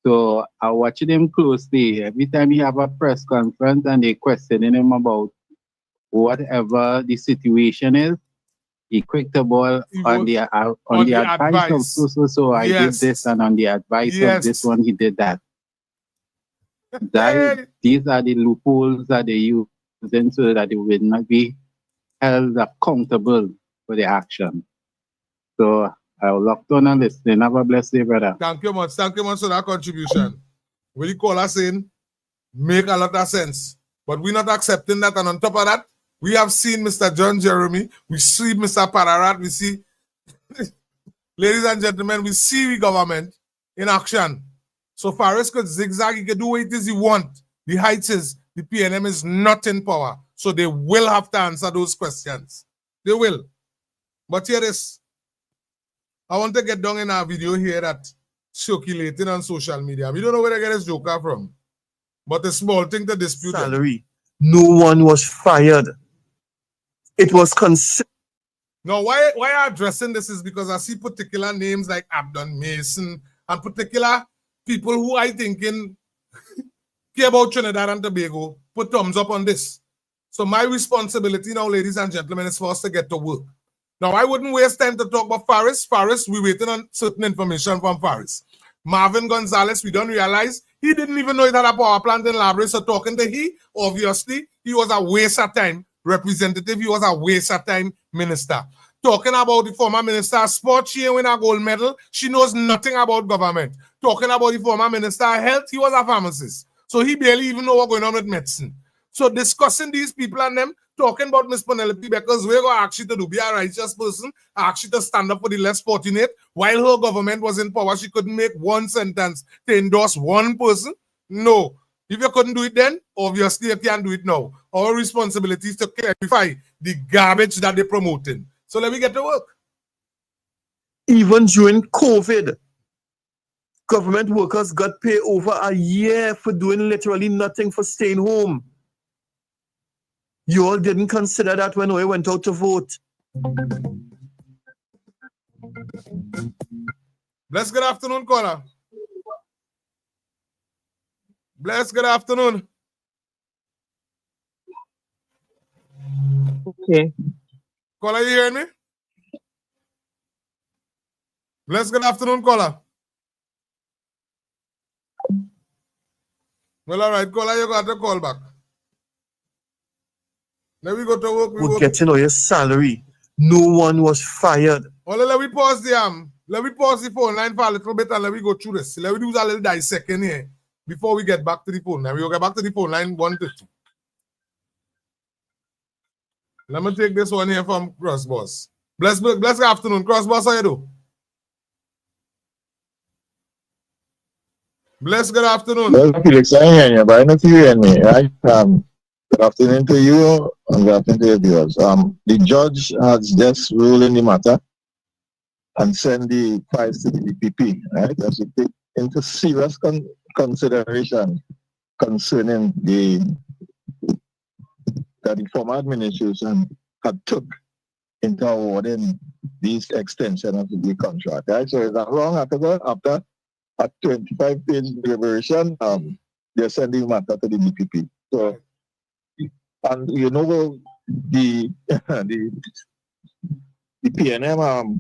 So I'm watching him closely. Every time he have a press conference and they questioning him about whatever the situation is, he quick the ball on the advice of so I did this, and on the advice of this one he did that. These are the loopholes that they use so that they will not be held accountable for the action. So I'll lock on and listen. Have a blessed day, brother. Thank you much. Thank you much for that contribution. What you call us in make a lot of sense. But we're not accepting that. And on top of that, we have seen Mr. John Jeremy. We see Mr. Pararat. We see, ladies and gentlemen, we see the government in action. So Faris could zigzag. He can do what it is he want. The height is, the PNM is not in power. So they will have to answer those questions. They will. But here is, I want to get down in our video here that circulating on social media. We don't know where to get this joker from. But a small thing to dispute. Salary. No one was fired. It was Now, why I'm addressing this is because I see particular names like Abdon Mason and particular people who I think care about Trinidad and Tobago put thumbs up on this. So my responsibility now, ladies and gentlemen, is for us to get to work. Now, I wouldn't waste time to talk about Faris. Faris, we're waiting on certain information from Faris. Marvin Gonzalez, we don't realize he didn't even know he had a power plant in Labrador. So talking to he, obviously, he was a waste of time representative. He was a waste of time minister. Talking about the former minister of sport, she win a gold medal. She knows nothing about government. Talking about the former minister of health, he was a pharmacist. So he barely even know what's going on with medicine. So discussing these people and them, talking about Miss Penelope, because we're going to ask you to be a righteous person, ask you to stand up for the less fortunate. While her government was in power, she couldn't make one sentence to endorse one person. No. If you couldn't do it then, obviously you can't do it now. Our responsibility is to clarify the garbage that they're promoting. So let me get to work. Even during COVID, government workers got paid over a year for doing literally nothing, for staying home. You all didn't consider that when we went out to vote. Bless, good afternoon, caller. Bless, good afternoon. Okay. Caller, you hearing me? Bless, good afternoon, caller. Well, all right, caller, you got to call back. Let me go to work. We're getting all your salary. No one was fired. Well, let me pause the phone line for a little bit and let me go through this. Let me do a little dissecting here before we get back to the phone. Now we'll get back to the phone line 150. Let me take this one here from Crossboss. Bless good afternoon. Crossboss, how you do? Bless good afternoon. Well, Felix, I hear you, but I don't hear me, right? Good afternoon to you and good afternoon to your viewers. The judge has just ruled in the matter and sent the files to the DPP, right? As we take into serious consideration concerning that the former administration had took into awarding these extension of the contract, right? So is that wrong after a 25-page deliberation? They're sending the matter to the DPP. So, and you know the PNM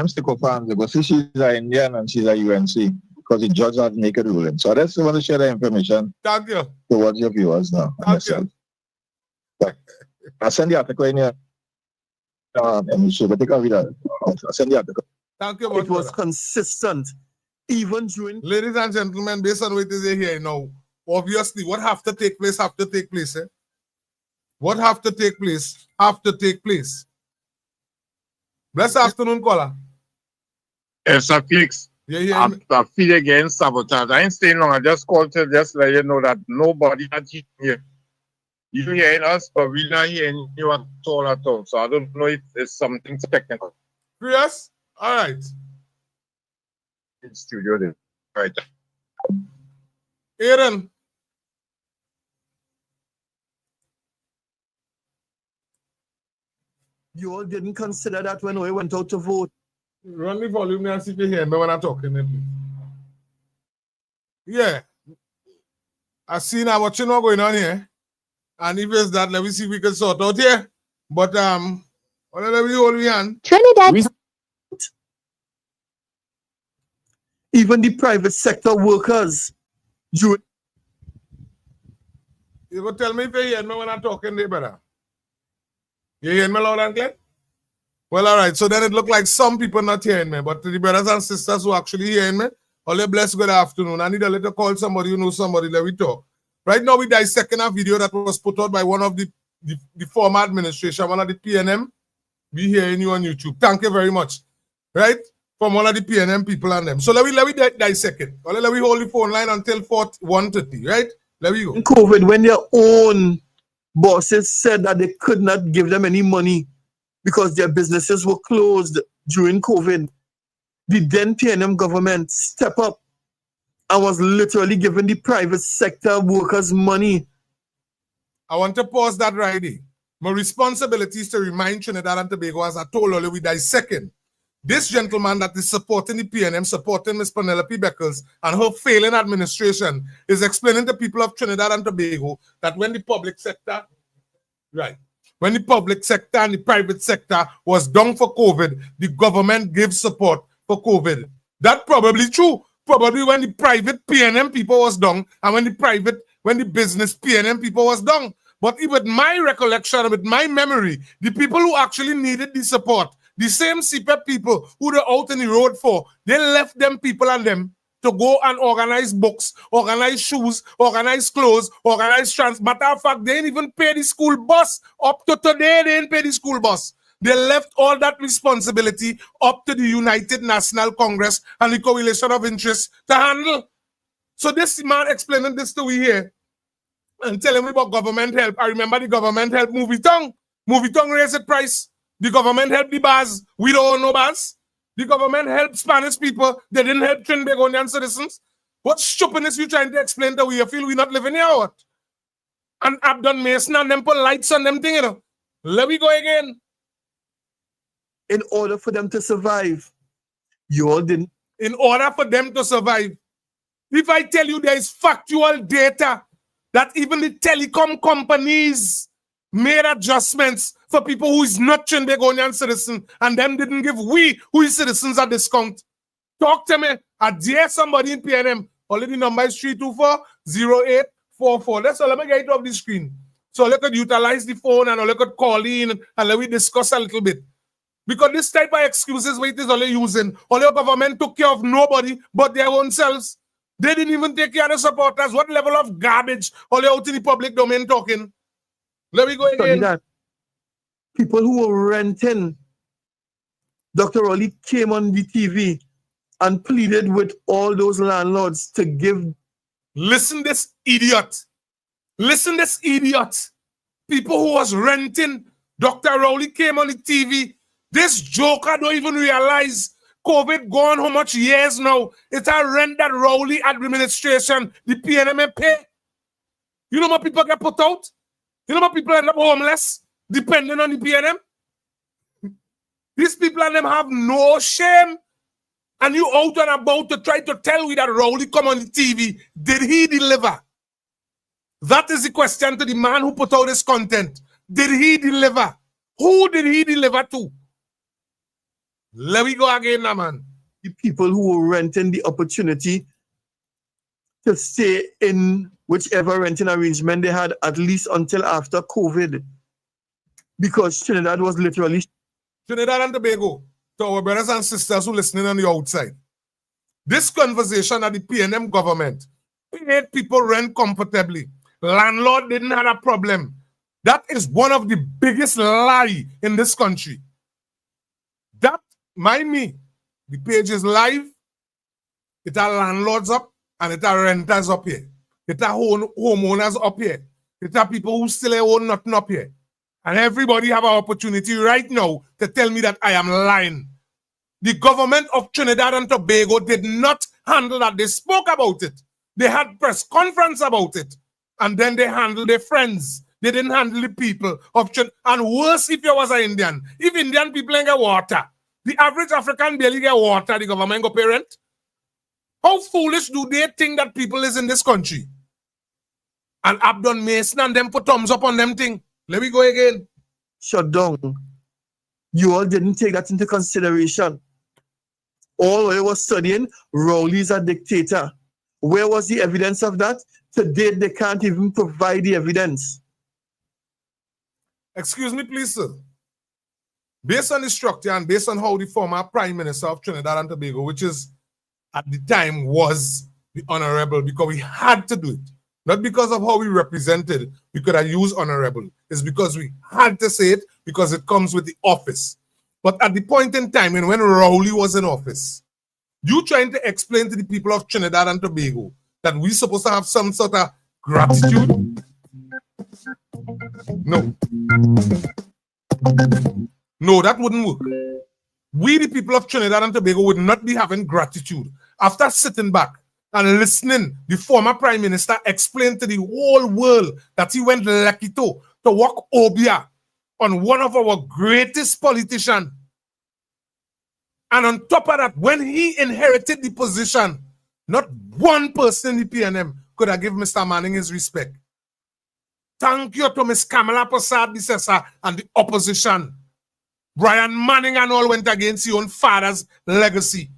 stick up arms because she's an Indian and she's a UNC because the judge has naked ruling. So I just want to share the information. Thank you. Towards your viewers now. Thank you. I send the article in here. And so take a read. I send the article. Thank you much. It was consistent. Even during... Ladies and gentlemen, based on what is here now, obviously what have to take place. Eh? What have to take place, have to take place. Blessed afternoon, caller. Yes, Sir Felix. Yeah. I feel against sabotage. I ain't staying long. I just called to just let you know that nobody had here. You hearing us, but we're not hearing you at all. So I don't know if it's something technical. Yes? All right. In studio there. Right. Aaron. You all didn't consider that when we went out to vote. Run the volume and see if you hear me when I'm talking. Yeah. I see now what you know going on here. And if it's that, let me see if we can sort out here. But let me hold your hand. Trinidad. Even the private sector workers. You go tell me if you hear me when I'm talking there, brother. You hear me loud and clear? Well, all right. So then it looked like some people not hearing me, but the brothers and sisters who actually hearing me, all blessed good afternoon. I need a little call somebody, you know somebody, let me talk. Right now, we dissecting a video that was put out by one of the former administration, one of the PNM. We hearing you on YouTube. Thank you very much. Right? From one of the PNM people and them. So let me dissect it. Let me hold the phone line until 1:30, right? Let me go. In COVID, when their own bosses said that they could not give them any money because their businesses were closed during COVID, the then PNM government stepped up and was literally giving the private sector workers money. I want to pause that right there. My responsibility is to remind Trinidad and Tobago, as I told earlier, we dissecting. This gentleman that is supporting the PNM, supporting Ms. Penelope Beckles and her failing administration, is explaining to people of Trinidad and Tobago that when the public sector, when the public sector and the private sector was down for COVID, the government gave support for COVID. That's probably true. Probably when the private PNM people was down and when the business PNM people was down. But with my recollection, with my memory, the people who actually needed the support, the same CPEP people who they're out in the road for, they left them people and them to go and organize books, organize shoes, organize clothes, organize Matter of fact, they didn't even pay the school bus. Up to today, they didn't pay the school bus. They left all that responsibility up to the United National Congress and the Coalition of Interests to handle. So this man explaining this to we here and telling me about government help. I remember the government help Movie Tongue. Movie Tongue raised the price. The government helped the bars. We don't own no bars. The government helped Spanish people. They didn't help Trinbagonian citizens. What stupidness you trying to explain that we feel we not living here or what? And Abdon Mason and them put lights on them thing, you know. Let me go again. In order for them to survive, you all didn't. In order for them to survive. If I tell you there is factual data that even the telecom companies made adjustments for people who is not Trinbagonian citizen and them didn't give we who is citizens a discount. Talk to me. I dare somebody in PNM. Only the number is 324-0844. That's all. Let me get it off the screen. So I could utilize the phone and I could call in and let me discuss a little bit. Because this type of excuses it is only using. All your government took care of nobody but their own selves. They didn't even take care of the supporters. What level of garbage all out in the public domain talking? Let me go again. That. People who were renting, Dr. Rowley came on the TV and pleaded with all those landlords to give. Listen this idiot. Listen this idiot. People who was renting, Dr. Rowley came on the TV. This joker don't even realize COVID gone how much years now. It's a rent that Rowley administration, the PNM pay. You know how people get put out? You know how people end up homeless depending on the PNM? These people and them have no shame. And you out and about to try to tell me that Rowley come on the TV. Did he deliver? That is the question to the man who put out this content. Did he deliver? Who did he deliver to? Let me go again now, man. The people who were renting the opportunity to stay in whichever renting arrangement they had at least until after COVID. Because Trinidad was literally... Trinidad and Tobago, to our brothers and sisters who listening on the outside. This conversation at the PNM government paid people rent comfortably. Landlord didn't have a problem. That is one of the biggest lie in this country. That, mind me, the page is live. It are landlords up and it are renters up here. It are homeowners up here. It are people who still own nothing up here. And everybody have an opportunity right now to tell me that I am lying. The government of Trinidad and Tobago did not handle that. They spoke about it. They had press conference about it. And then they handled their friends. They didn't handle the people of Trinidad. And worse if you was an Indian. If Indian people ain't get water, the average African barely get water, the government go pay rent. How foolish do they think that people is in this country? And Abdon Mason and them put thumbs up on them thing. Let me go again. Shut down. You all didn't take that into consideration. All I was studying, Rowley's a dictator. Where was the evidence of that? Today, they can't even provide the evidence. Excuse me, please, sir. Based on the structure and based on how the former Prime Minister of Trinidad and Tobago, which is at the time was the Honorable, because we had to do it. Not because of how we represented, we could have used Honorable. It's because we had to say it because it comes with the office. But at the point in time when Rowley was in office, you trying to explain to the people of Trinidad and Tobago that we're supposed to have some sort of gratitude? No. No, that wouldn't work. We, the people of Trinidad and Tobago, would not be having gratitude after sitting back and listening. The former Prime Minister explained to the whole world that he went Lekito to walk Obia on one of our greatest politicians. And on top of that, when he inherited the position, not one person in the PNM could have given Mr. Manning his respect. Thank you to Ms. Kamala Prasad-Bissessa and the opposition. Brian Manning and all went against his own father's legacy,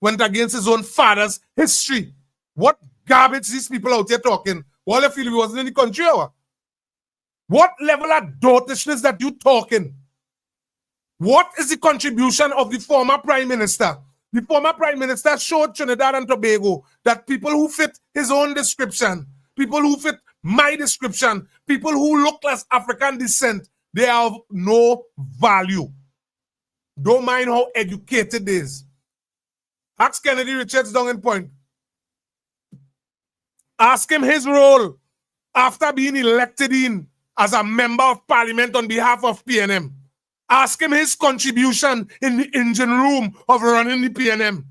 went against his own father's history. What garbage these people out here talking? All they feel he wasn't in the country, or what level of dotishness that you talking? What is the contribution of the former Prime Minister? The former Prime Minister showed Trinidad and Tobago that people who fit his own description, people who fit my description, people who look like African descent, they have no value. Don't mind how educated they is. Ask Kennedy Richards down in Point. Ask him his role after being elected in as a member of parliament on behalf of PNM. Ask him his contribution in the engine room of running the PNM.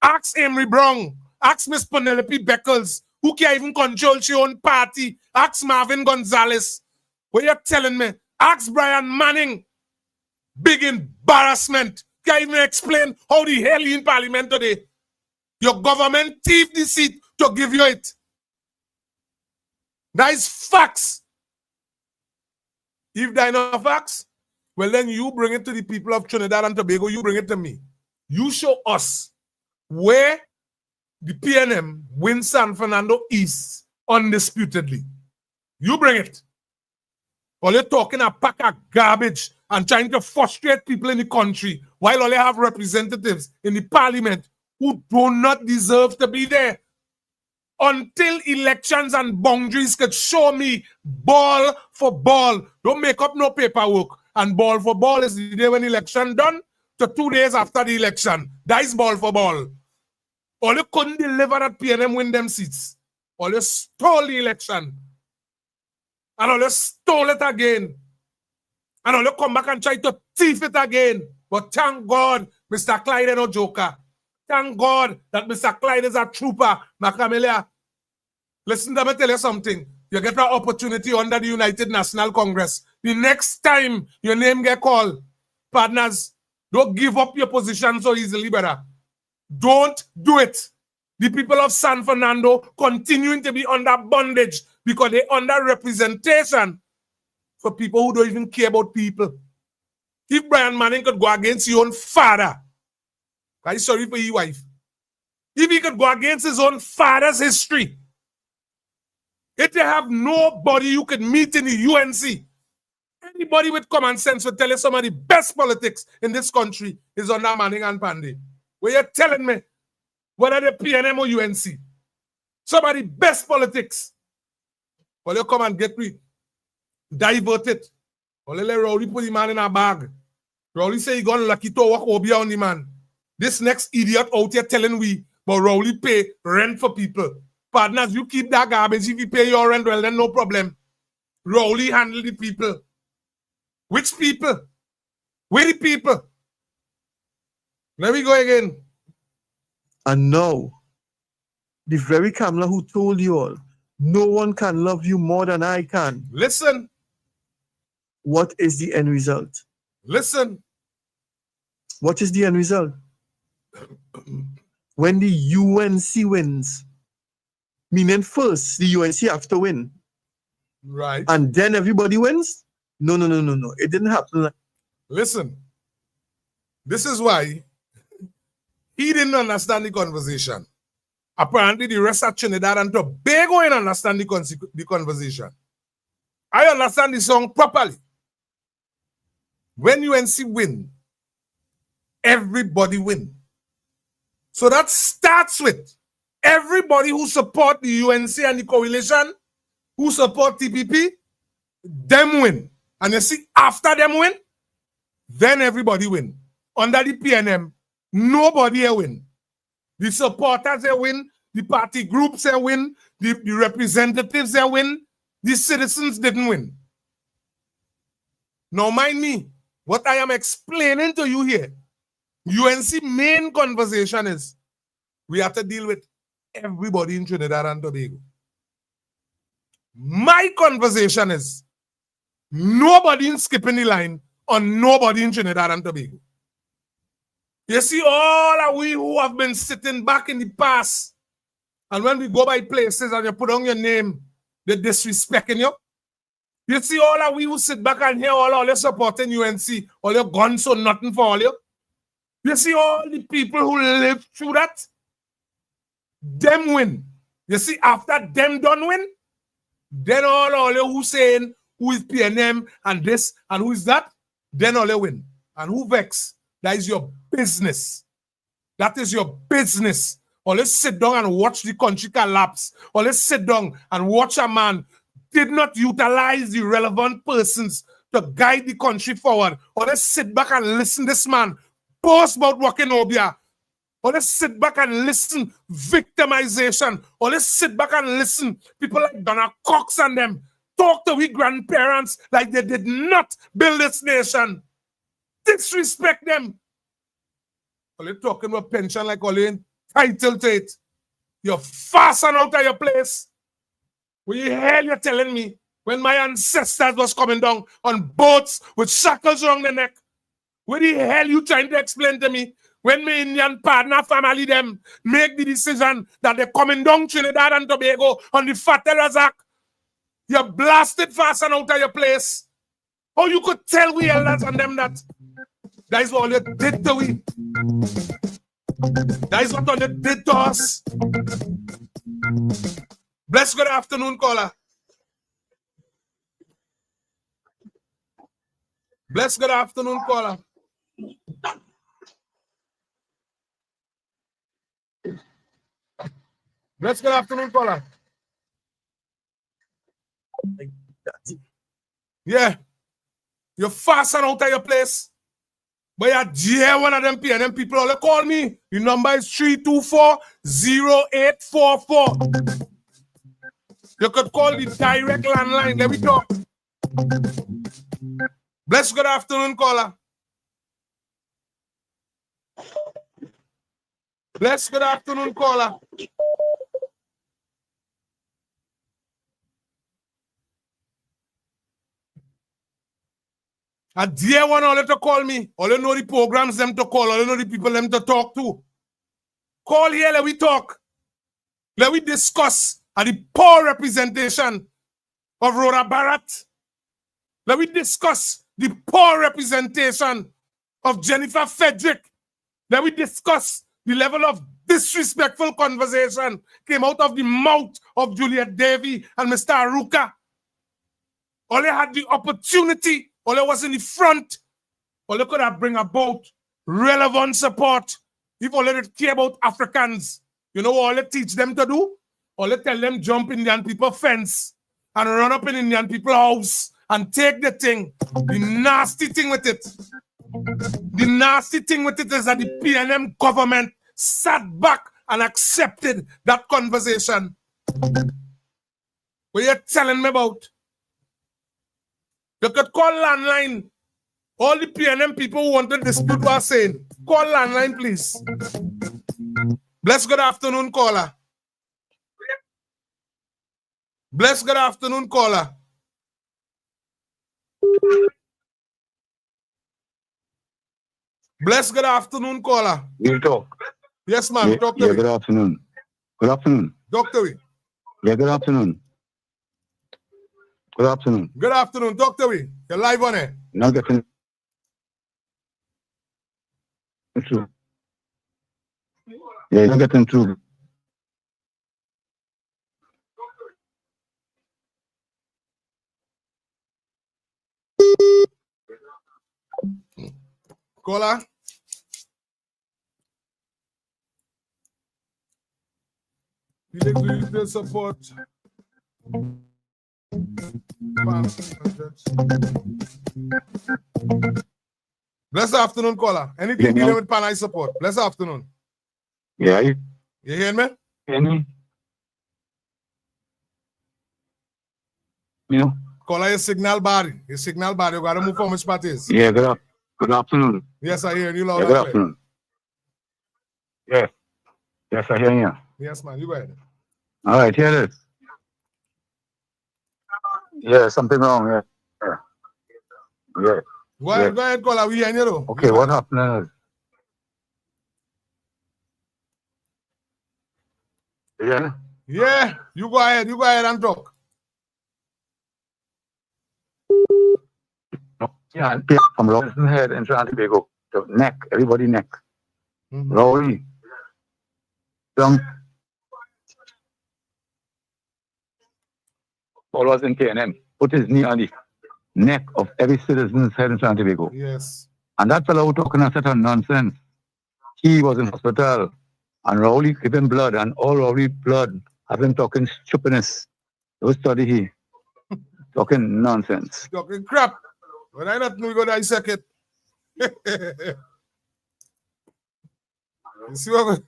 Ask Emery Brown. Ask Miss Penelope Beckles, who can't even control her own party. Ask Marvin Gonzalez. What you're telling me? Ask Brian Manning. Big embarrassment. Can't even explain how the hell you in parliament today. Your government thieved the seat to give you it. That is facts. If there are no facts, well then you bring it to the people of Trinidad and Tobago, you bring it to me. You show us where the PNM wins San Fernando East undisputedly. You bring it. All you're talking a pack of garbage and trying to frustrate people in the country while all you have representatives in the parliament who do not deserve to be there. Until elections and boundaries could show me ball for ball. Don't make up no paperwork. And ball for ball is the day when election done to 2 days after the election. That is ball for ball. All you couldn't deliver that PNM win them seats. All you stole the election. And all you stole it again. And all you come back and try to thief it again. But thank God, Mr. Clyde is no joker. Thank God that Mr. Clyde is a trooper. Macamelia, listen, let me tell you something. You get an opportunity under the United National Congress. The next time your name get called, partners, don't give up your position so easily, brother. Don't do it. The people of San Fernando continuing to be under bondage because they're under representation for people who don't even care about people. If Brian Manning could go against your own father, I'm sorry for your wife. If he could go against his own father's history, if they have nobody you could meet in the UNC, anybody with common sense will tell you some of the best politics in this country is under Manning and Pandey. Where you're telling me whether the PNM or UNC, some of the best politics. Well, you come and get me. divert it. Only let Rowley put the man in a bag. Rowley say he gonna lucky to walk over on the man. This next idiot out here telling we, but Rowley pay rent for people. Partners, you keep that garbage. If you pay your rent, well, then no problem. Rowley handle the people. Which people? Where the people? Let me go again. And now, the very Kamala who told you all, no one can love you more than I can. Listen. What is the end result? Listen. What is the end result? When the UNC wins, meaning first the UNC have to win. Right. And then everybody wins? No. It didn't happen. Listen. This is why he didn't understand the conversation. Apparently, the rest of Trinidad and Tobago didn't understand the conversation. I understand the song properly. When UNC win, everybody win. So that starts with everybody who support the UNC and the coalition, who support TPP, them win. And you see, after them win, then everybody win. Under the PNM, nobody here win. The supporters they win, the party groups they win, the representatives they win, the citizens didn't win. Now mind me, what I am explaining to you here, UNC main conversation is we have to deal with everybody in Trinidad and Tobago. My conversation is nobody in skipping the line on nobody in Trinidad and Tobago. You see, all of we who have been sitting back in the past, and when we go by places and you put on your name, they're disrespecting you. You see, all of we who sit back and hear all your supporting UNC, all your guns so nothing for all you. You see, all the people who live through that, them win. You see, after them done win, then all you who saying who is PNM and this and who is that, then all you win. And who vex? That is your business. That is your business. Or let's sit down and watch the country collapse. Or let's sit down and watch a man did not utilize the relevant persons to guide the country forward. Or let's sit back and listen to this man boast about working Obia. Or let's sit back and listen victimization. Or let's sit back and listen people like Donna Cox and them talk to we grandparents like they did not build this nation. Disrespect them. Or they're talking about pension like all entitled to it. You're fast and out of your place. What the hell you're telling me when my ancestors was coming down on boats with shackles around their neck? What the hell you trying to explain to me when my Indian partner family them make the decision that they're coming down Trinidad and Tobago on the Fatela's Act? You're blasted fast and out of your place. How you could tell we elders and them that? That is what they did to we. That is what they did to us. Bless good afternoon, caller. Bless good afternoon, caller. Bless good afternoon, caller. Yeah. You're fast and out of your place. But you're dear one of them PNM people. All they call me. The number is 324-0844. You could call the direct landline. Let me talk. Bless good afternoon, caller. Bless good afternoon, caller. A dear one all to call me. All you know the programs them to call. All you know the people them to talk to. Call here, let we talk. Let we discuss the poor representation of Rhoda Barrett. Let we discuss the poor representation of Jennifer Frederick. Let we discuss the level of disrespectful conversation came out of the mouth of Juliet Davy and Mr. Aruka. All they had the opportunity. All it was in the front. All they could have bring about relevant support. If all they care about Africans, you know what all they teach them to do? All they tell them jump Indian people fence and run up in Indian people's house and take the thing. The nasty thing with it. The nasty thing with it is that the PNM government sat back and accepted that conversation. What you're telling me about? You could call landline. All the PNM people who want to dispute what I'm saying. Call landline, please. Bless good afternoon, caller. Bless good afternoon, caller. Bless good afternoon, caller. We'll talk. Yes, ma'am. Yeah, Talk to me. good afternoon. Good afternoon. Talk to me. Yeah, good afternoon. Good afternoon. Good afternoon. Talk to me. You're live on it. Not getting through. Yeah, not getting through. Caller. Felix, do you still support? Blessed afternoon, caller. Anything Yeah, dealing no. with pan I support. Blessed afternoon. Yeah, you You hear me? hear me? You know? Caller, your signal bad. Your signal bad. You gotta move from which part is. Yeah, good afternoon. Yes, I hear you loud Yeah, and good clear. afternoon. Yeah. Yes, I hear you. Yes, man. You go ahead. All right, here it is. Yeah, something wrong. Yeah. Yeah. Go ahead, caller. We hear you though. Okay, what happened is, yeah, Yeah, you go ahead. You go ahead and talk. yeah, from Robinson Head and Trinidad and Tobago, to neck, everybody neck. Mhm. Rowley, some followers in KNM, put his knee on the neck of every citizen's head in Trinidad and Tobago. Yes. And that fellow who talking a set of nonsense, he was in hospital, and Rowley gave him blood, and all Rowley blood have him talking stupidness. Don't study he. Talking nonsense. Talking crap. When I not know, we go dissect it. You see what?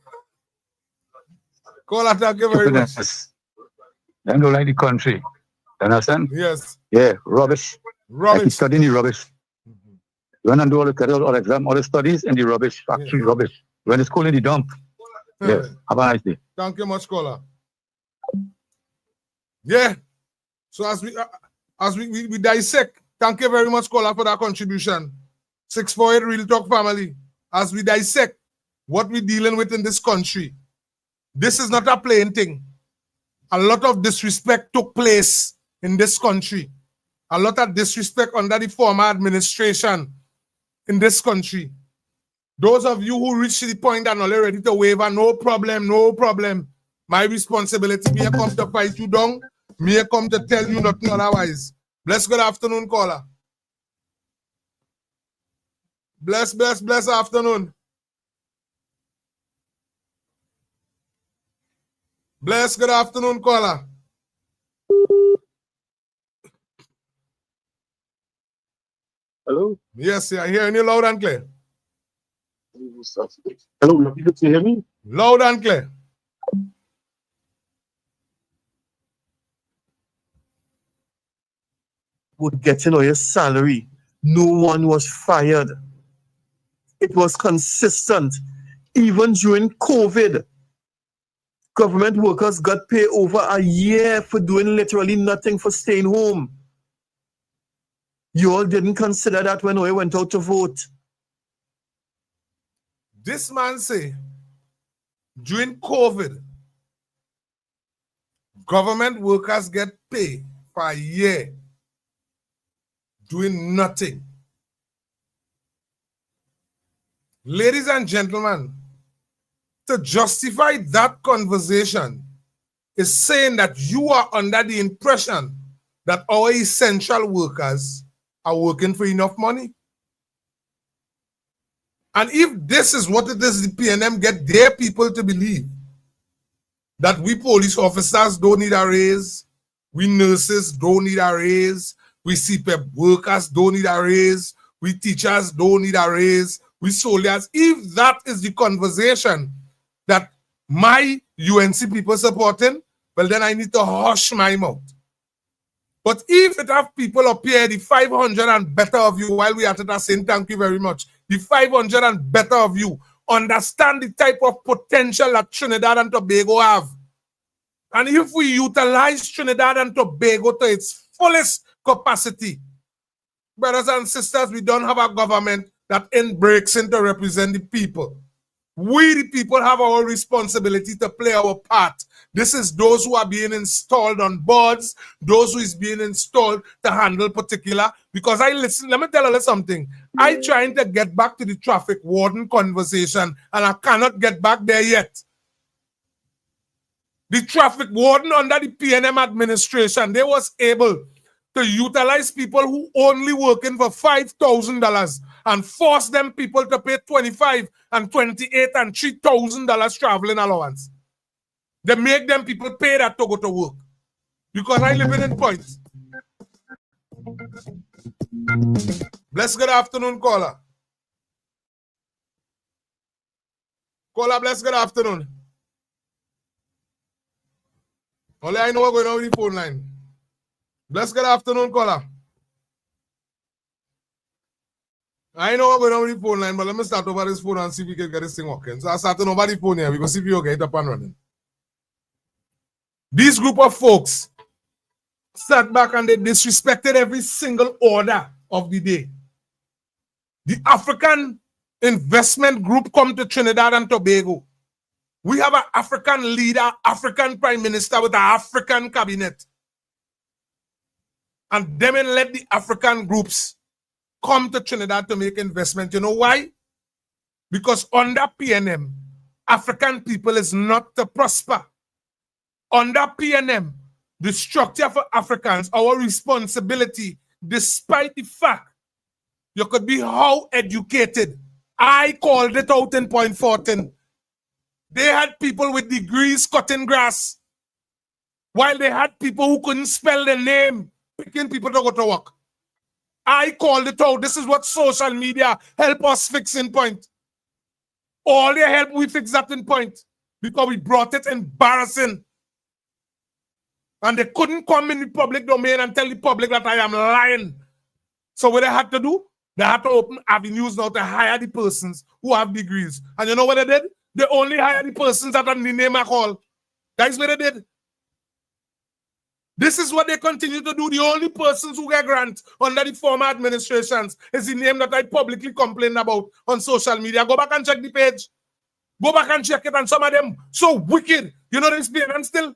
Caller, thank you very much. Stupidness. Them don't like the country. You understand? Yes. Yeah, rubbish. Like he's Rubbish. studying the rubbish. You want to do all the exam, all the studies in the rubbish, factory rubbish. When the school in the dump. Yeah. Have a nice day. Thank you much, caller. Yeah. So as we dissect, thank you very much, caller, for that contribution. 648 Real Talk family. As we dissect what we're dealing with in this country, this is not a plain thing. A lot of disrespect took place in this country. A lot of disrespect under the former administration in this country. Those of you who reach the point and are ready to waiver, no problem, no problem. My responsibility, me come to fight you down. Me come to tell you nothing otherwise. Bless good afternoon, caller. Bless afternoon. Bless good afternoon, caller. Hello? Yes, I hear you loud and clear. Hello, you can hear me? Loud and clear. Would getting all your salary. No one was fired. It was consistent. Even during COVID, government workers got paid over a year for doing literally nothing, for staying home. You all didn't consider that when we went out to vote. This man say, during COVID, government workers get paid for a year doing nothing. Ladies and gentlemen, to justify that conversation is saying that you are under the impression that our essential workers are working for enough money. And if this is what it is, the PNM get their people to believe that we police officers don't need a raise, we nurses don't need a raise, We see workers don't need a raise. We teachers don't need a raise. We soldiers. If that is the conversation that my UNC people supporting, well, then I need to hush my mouth. But if it have people up here, the 500 and better of you, while we are at it, saying thank you very much, the 500 and better of you understand the type of potential that Trinidad and Tobago have. And if we utilize Trinidad and Tobago to its fullest capacity, brothers and sisters, we don't have a government that breaks in to represent the people. We, the people, have our responsibility to play our part. This is those who are being installed on boards, those who is being installed to handle particular. Because let me tell you something. I trying to get back to the traffic warden conversation, and I cannot get back there yet. The traffic warden under the PNM administration, they was able to utilize people who only working for $5,000 and force them people to pay $25,000 and $28,000 and $3,000 traveling allowance. They make them people pay that to go to work. Because I live in Point. Bless good afternoon, caller. Caller, bless good afternoon. Only I know what's going on with the phone line. Bless good afternoon, caller. I know what's going on with the phone line, but let me start over this phone and see if we can get this thing working. So I started over the phone here because see if you get it up and running. This group of folks sat back and they disrespected every single order of the day. The African investment group come to Trinidad and Tobago. We have an African leader, African prime minister with an African cabinet. And them and let the African groups come to Trinidad to make investment. You know why? Because under PNM, African people is not to prosper. Under PNM, the structure for Africans, our responsibility, despite the fact you could be how educated. I called it out in Point 14. They had people with degrees cutting grass, while they had people who couldn't spell their name, picking people to go to work. I called it out. This is what social media help us fix in Point. All their help, we fix that in Point because we brought it embarrassing. And they couldn't come in the public domain and tell the public that I am lying. So what they had to do? They had to open avenues now to hire the persons who have degrees. And you know what they did? They only hire the persons that are the name I call. That's what they did. This is what they continue to do. The only persons who get grants under the former administrations is the name that I publicly complained about on social media. Go back and check the page. Go back and check it. And some of them so wicked. You know this PNM still?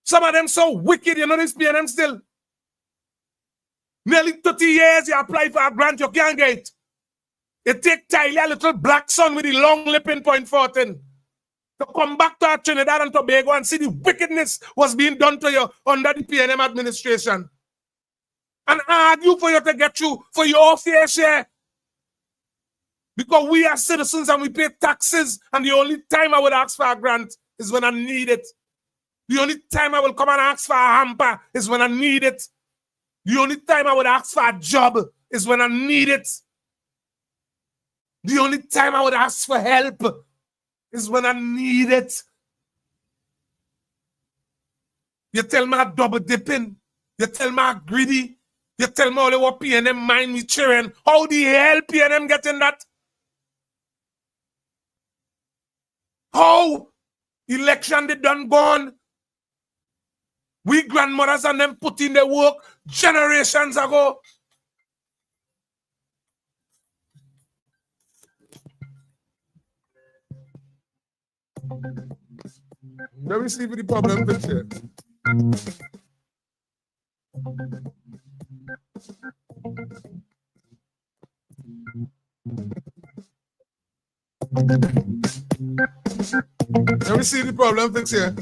Some of them so wicked. You know this PNM still? Nearly 30 years you apply for a grant, you can't get it. It take Tyler, a little black son with the long lip in Point 14 to come back to Trinidad and Tobago and see the wickedness was being done to you under the PNM administration. And argue for you to get you for your fair share. Because we are citizens and we pay taxes, and the only time I would ask for a grant is when I need it. The only time I will come and ask for a hamper is when I need it. The only time I would ask for a job is when I need it. The only time I would ask for help is when I need it. You tell me I'm double dipping. You tell me I'm greedy. You tell me all what PNM mind me cheering. How the hell PNM getting that? How? Election they done gone. We grandmothers and them put in their work generations ago. Let me see if the problem is here. Let me see the problem fix here.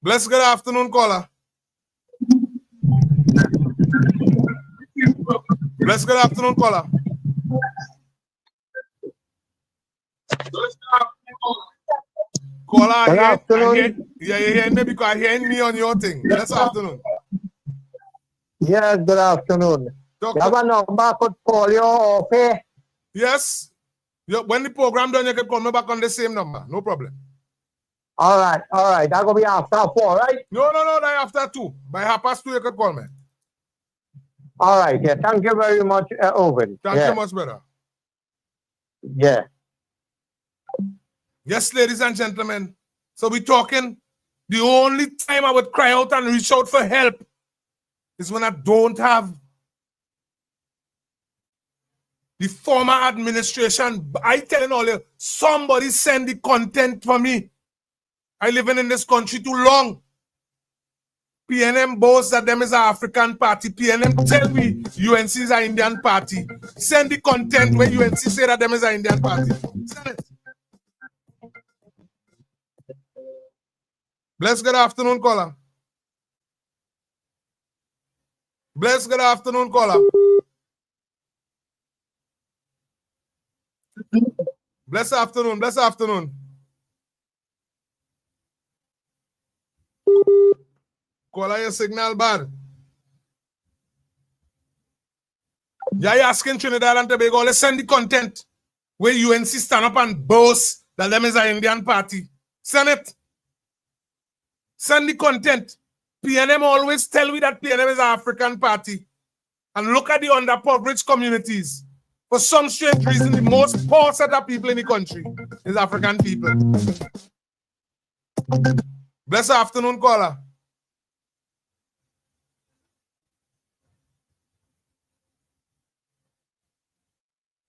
Bless good afternoon, caller. Bless good afternoon, caller. Caller, I Good hear, afternoon. yeah, you hear me because I hear me on your thing. This afternoon. Yes, good afternoon. You have a number I could call you or pay? Yes. When the program done, you can call me back on the same number. No problem. All right. That will be after 4, right? No, after 2. By 2:30, you can call me. All right. Yeah. Thank you very much, Owen. Thank you much, brother. Yeah. Yes, ladies and gentlemen. So we're talking, the only time I would cry out and reach out for help is when I don't have the former administration. I telling all you, somebody send the content for me. I living in this country too long. PNM boasts that them is an African party. PNM tell me UNC is an Indian party. Send the content where UNC say that them is an Indian party. Send it. Bless good afternoon, caller. Bless good afternoon, caller. Bless afternoon. Caller, your signal bad. Yeah, you're asking Trinidad and Tobago, let's send the content where UNC stand up and boast that them is an Indian party. Send it. Send the content. PNM always tell me that PNM is an African party. And look at the underprivileged communities. For some strange reason, the most poor set of people in the country is African people. Bless afternoon, caller.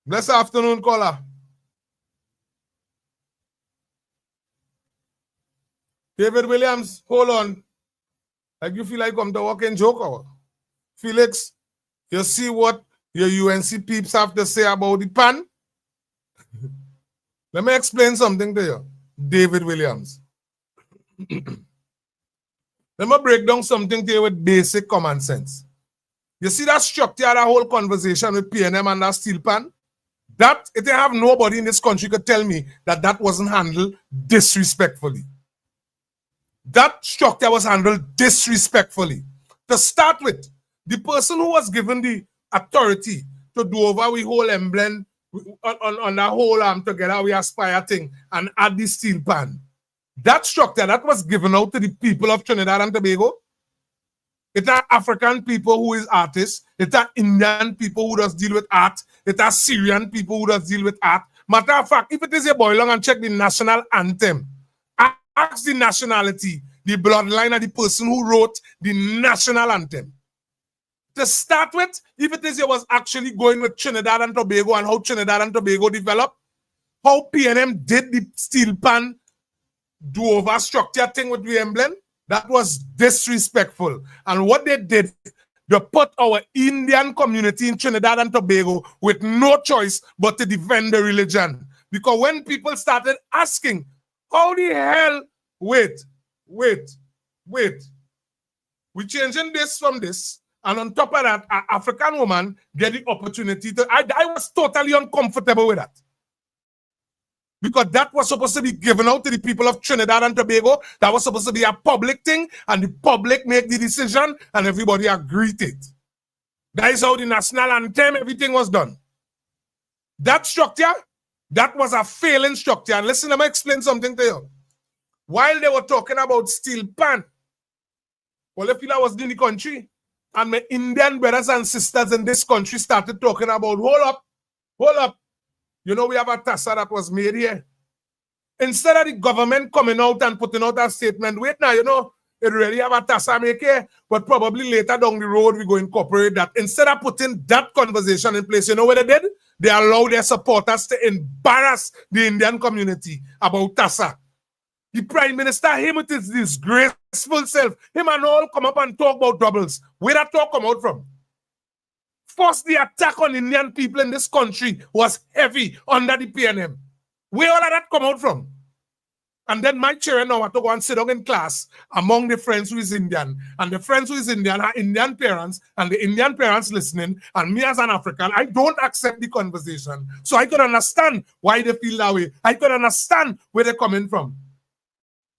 Bless afternoon, caller. David Williams, hold on. Like you feel like I'm the walking joker. Felix, you see what your UNC peeps have to say about the pan? Let me explain something to you, David Williams. Let me break down something to you with basic common sense. You see that structure, that whole conversation with PNM and that steel pan? That, if they have nobody in this country could tell me that that wasn't handled disrespectfully. That structure was handled disrespectfully. To start with, the person who was given the authority to do over we whole emblem on that whole together we aspire thing and add the steel pan. That structure that was given out to the people of Trinidad and Tobago. It are African people who is artists. It are Indian people who does deal with art. It are Syrian people who does deal with art. Matter of fact, if it is a boy long and check the national anthem, ask the nationality, the bloodline of the person who wrote the national anthem. To start with, if it is it was actually going with Trinidad and Tobago and how Trinidad and Tobago developed, how PNM did the steel pan do-over structure thing with the emblem, that was disrespectful. And what they did, they put our Indian community in Trinidad and Tobago with no choice but to defend the religion. Because when people started asking, how the hell, wait, we're changing this from this, and on top of that, an African woman get the opportunity to, I was totally uncomfortable with that. Because that was supposed to be given out to the people of Trinidad and Tobago. That was supposed to be a public thing, and the public make the decision, and everybody agreed it. That is how the national anthem, everything was done. That structure, that was a failing structure. And listen, let me explain something to you. While they were talking about steel pan, well, if I was in the country, and my Indian brothers and sisters in this country started talking about, hold up. You know, we have a TASA that was made here. Instead of the government coming out and putting out a statement, wait now, you know, it really have a TASA make here, but probably later down the road, we go incorporate that. Instead of putting that conversation in place, you know what they did? They allowed their supporters to embarrass the Indian community about TASA. The Prime Minister, him with his disgraceful self, him and all come up and talk about doubles. Where that talk come out from? First, the attack on Indian people in this country was heavy under the PNM. Where all of that come out from? And then my children now have to go and sit down in class among the friends who is Indian. And the friends who is Indian are Indian parents, and the Indian parents listening, and me as an African, I don't accept the conversation. So I could understand why they feel that way. I could understand where they're coming from.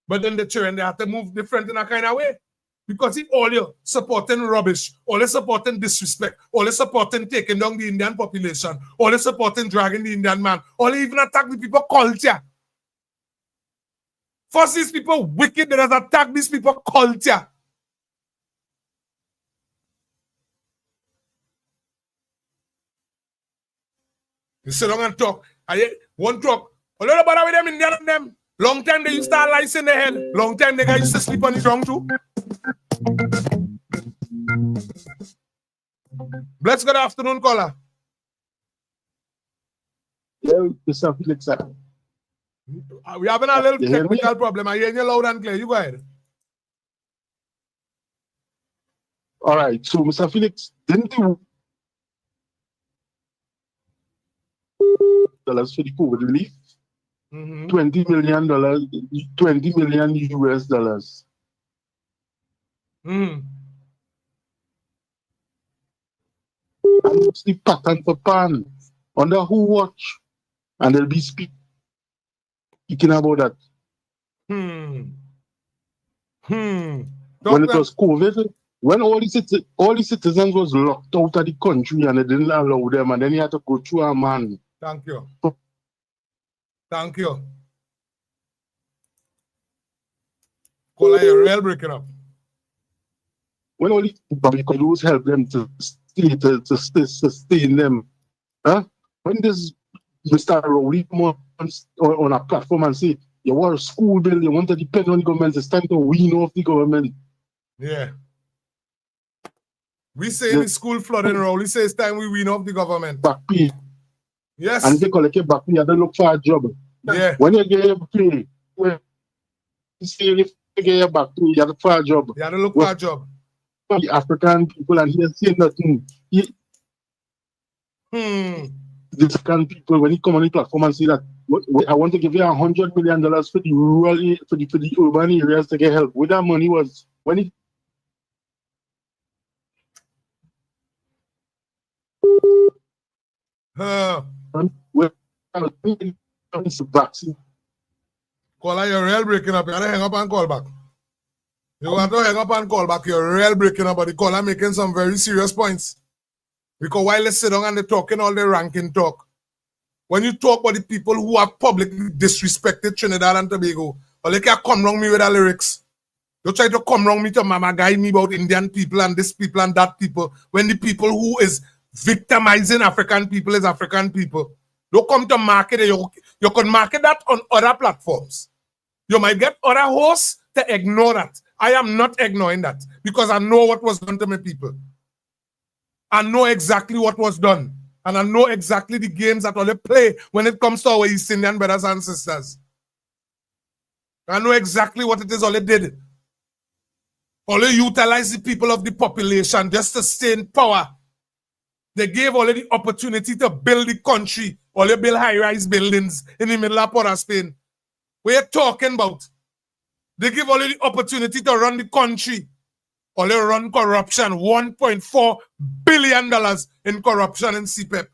But then the children, they have to move different in a kind of way. Because if all you're supporting rubbish, all you're supporting disrespect, all you're supporting taking down the Indian population, all you're supporting dragging the Indian man, all you even attack the people culture. First, these people wicked, then attack these people culture. You sit down and talk. One talk. A little bother with them Indian and them. Long time they used to have lice in their head. Long time they guys used to sleep on the ground too. Bless good afternoon, caller. Yeah, Mr. Felix. We having a little technical problem. I hear you loud and clear. You go ahead. All right. So, Mr. Felix, didn't you dollars for the COVID relief? $20 million, $20 million US dollars. And it's the pattern for pan. Under who watch? And they'll be speaking about that. When it was COVID, when all the citizens was locked out of the country and they didn't allow them, and then you had to go through a man. Thank you. Thank you. Caller, you're real breaking up. When all the public rules help them to sustain them, huh? When this Mr. Rowley come on a platform and say, you want a school bill, you want to depend on the government, it's time to wean off the government. Yeah. We say the school flooding Rowley say it's time we wean off the government. Back pay. Yes. And they collect it back pay, you have to look for a job. Yeah. When you get your pay, when you say if you get your back pay, you have to look for a job. You have to look for a job. The African people and here say nothing. The African people, when you come on the platform and say that I want to give you $100 million for the rural, for the urban areas to get help. Where that money was when it. Vaccine. Caller, you're real breaking up. You gotta hang up and call back. You have to hang up and call back. You're real breaking up, but the caller making some very serious points. Because while they sit down and they're talking all the ranking talk, when you talk about the people who have publicly disrespected Trinidad and Tobago, or they can't come wrong me with the lyrics. You try to come wrong me to mama guy me about Indian people and this people and that people, when the people who is victimizing African people is African people. Don't come to market it. You can market that on other platforms. You might get other hosts to ignore that. I am not ignoring that because I know what was done to my people. I know exactly what was done. And I know exactly the games that all they play when it comes to our East Indian brothers and sisters. I know exactly what it is all they did. All they utilized the people of the population just to stay in power. They gave all the opportunity to build the country. All they build high-rise buildings in the middle of Port of Spain. What are you talking about? They give all the opportunity to run the country. All they run corruption, $1.4 billion in corruption in CPEP.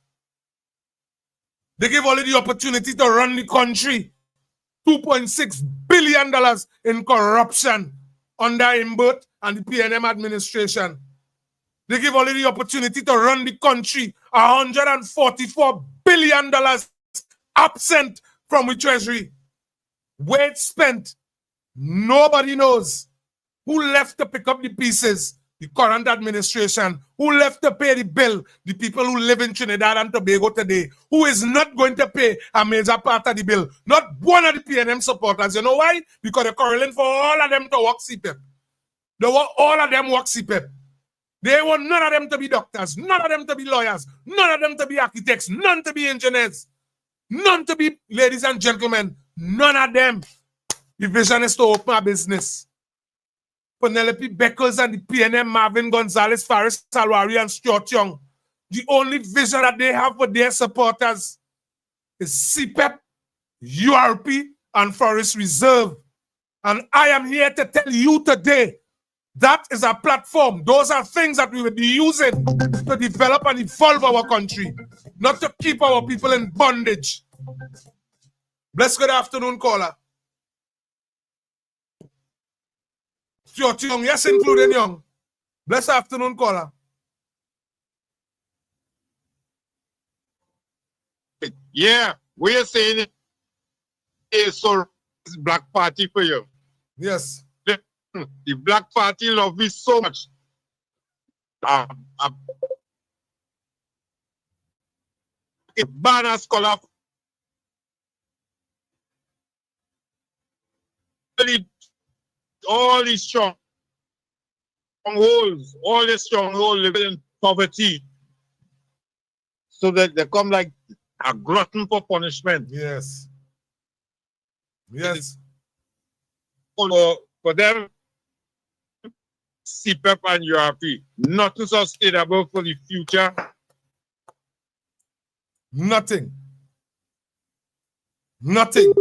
They give all the opportunity to run the country, $2.6 billion in corruption under Imbert and the PNM administration. They give all the opportunity to run the country, $144 billion absent from the treasury. Where it's spent, nobody knows. Who left to pick up the pieces? The current administration. Who left to pay the bill? The people who live in Trinidad and Tobago today. Who is not going to pay a major part of the bill? Not one of the PNM supporters. You know why? Because they're correlating for all of them to work CPEP. They want all of them work CPEP. They want none of them to be doctors, none of them to be lawyers, none of them to be architects, none to be engineers, none to be, ladies and gentlemen, none of them. The vision is to open a business. Penelope Beckles and the PNM, Marvin Gonzalez, Faris Salwari, and Stuart Young. The only vision that they have for their supporters is CPEP, URP, and Forest Reserve. And I am here to tell you today, that is a platform. Those are things that we will be using to develop and evolve our country, not to keep our people in bondage. Bless good afternoon, caller. Stuart Young, yes, including Young. Blessed afternoon, caller. Yeah, we are saying it's so black party for you. Yes. The black party love me so much. A banner scholar all these strongholds, all the strongholds living in poverty. So that they come like a glutton for punishment. Yes. Yes. For them, CPEP and URP, nothing sustainable for the future. Nothing. Nothing.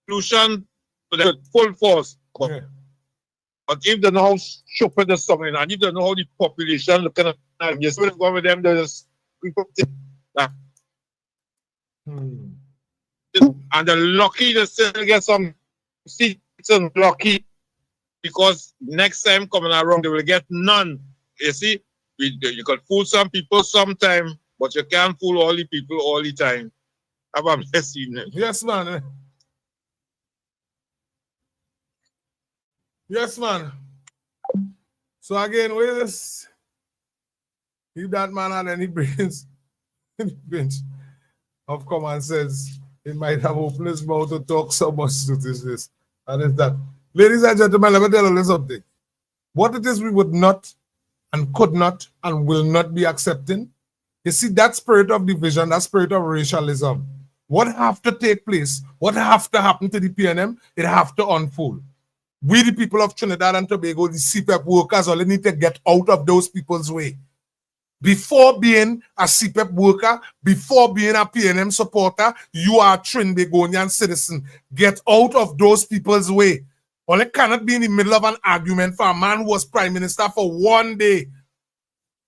Solution for the full force. Yeah. But if they know how stupid the something, and if they know how the population looking at them, you still go with them, there's people that. And the lucky they still get some seats and lucky because next time coming around they will get none. You see, you can fool some people sometime, but you can't fool all the people all the time. Have a blessed evening. Yes, man. Yes, man. So again, where this? If that man had any brains of common sense, he might have opened his mouth to talk so much to this. And it's that. Ladies and gentlemen, let me tell you something. What it is we would not and could not and will not be accepting. You see, that spirit of division, that spirit of racialism, what have to take place, what have to happen to the PNM, it have to unfold. We, the people of Trinidad and Tobago, the CPEP workers, all need to get out of those people's way. Before being a CPEP worker, before being a PNM supporter, you are a Trinbagonian citizen. Get out of those people's way. Only cannot be in the middle of an argument for a man who was prime minister for one day.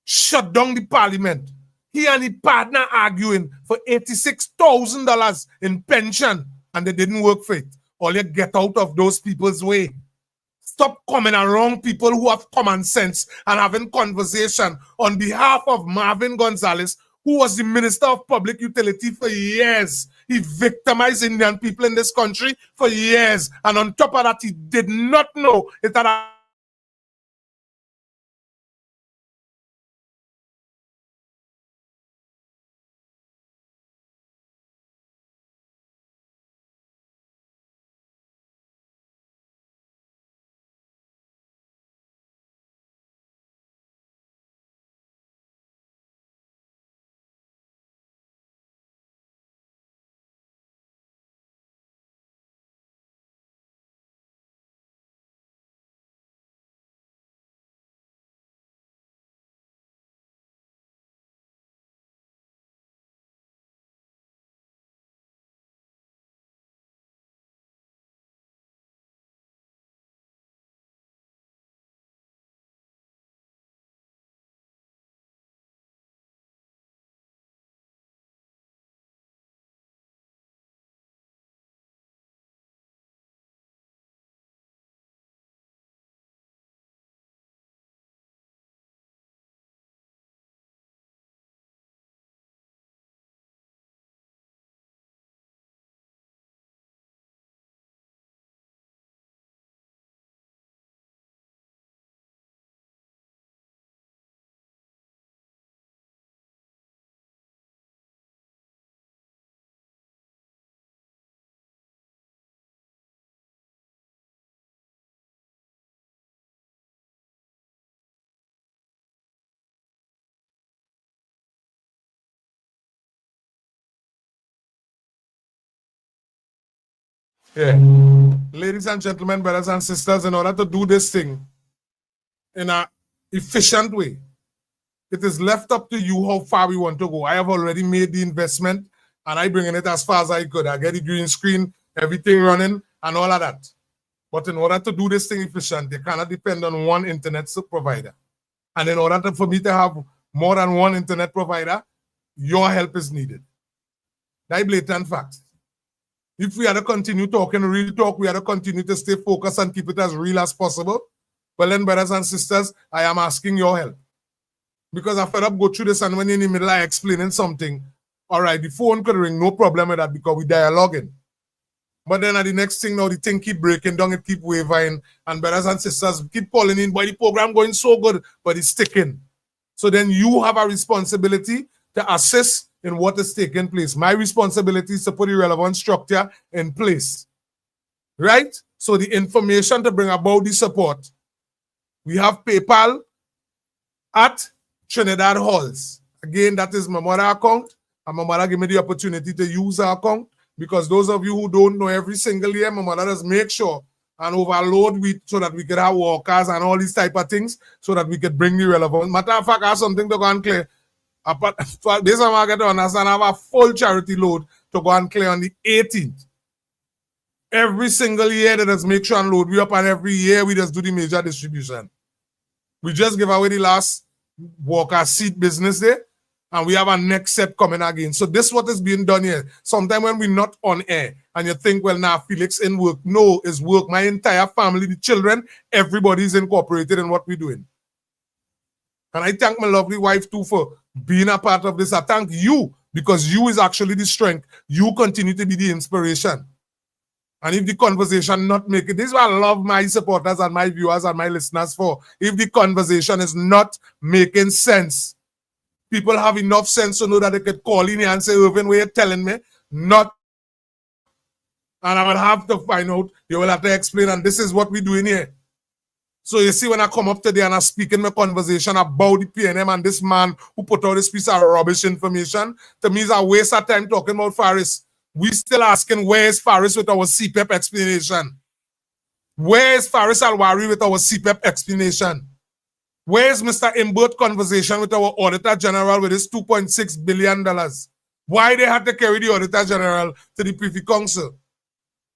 Shut down the parliament. He and his partner arguing for $86,000 in pension, and they didn't work for it. Only get out of those people's way. Stop coming around people who have common sense and having conversation on behalf of Marvin Gonzalez, who was the Minister of Public Utility for years. He victimized Indian people in this country for years. And on top of that, he did not know it had Yeah. Ladies and gentlemen, brothers and sisters, in order to do this thing in an efficient way, it is left up to you how far we want to go. I have already made the investment and I bring it as far as I could. I get the green screen, everything running and all of that. But in order to do this thing efficient, you cannot depend on one internet provider. And in order for me to have more than one internet provider, your help is needed. That's blatant fact. If we had to continue talking real talk, we had to continue to stay focused and keep it as real as possible. Well then, brothers and sisters, I am asking your help. Because I fed up go through this and when you're in the middle of explaining something, all right, the phone could ring, no problem with that because we dialoguing. But then at the next thing now, the thing keep breaking down, it keep wavering, and brothers and sisters keep calling in, boy, the program going so good, but it's sticking. So then you have a responsibility to assist in what is taking place. My responsibility is to put the relevant structure in place. Right? So the information to bring about the support. We have PayPal at Trinidad Halls. Again, that is my mother account. And my mother gave me the opportunity to use her account because those of you who don't know, every single year, my mother does make sure and overload so that we could have workers and all these type of things so that we could bring the relevant. Matter of fact, I have something to go and clear. This time I get to understand, I have a full charity load to go and clear on the 18th. Every single year, they just make sure and load we up, and every year we just do the major distribution. We just give away the last worker seat business day, and we have a next set coming again. So this is what is being done here. Sometimes when we're not on air, and you think, well, now Felix in work. No, it's work. My entire family, the children, everybody's incorporated in what we're doing. And I thank my lovely wife too for being a part of this. I thank you because you is actually the strength. You continue to be the inspiration. And if the conversation not make it, this is what I love my supporters and my viewers and my listeners for. If the conversation is not making sense, people have enough sense to know that they could call in here and say, Irvin, what you're telling me? Not. And I will have to find out, you will have to explain, and this is what we're doing here. So you see, when I come up today and I speak in my conversation about the PNM and this man who put out this piece of rubbish information, to me it's a waste of time talking about Faris. We still asking, where is Faris with our CPEP explanation? Where is Faris Alwari with our CPEP explanation? Where is Mr. Imbert conversation with our Auditor General with his $2.6 billion? Why they had to carry the Auditor General to the Privy Council?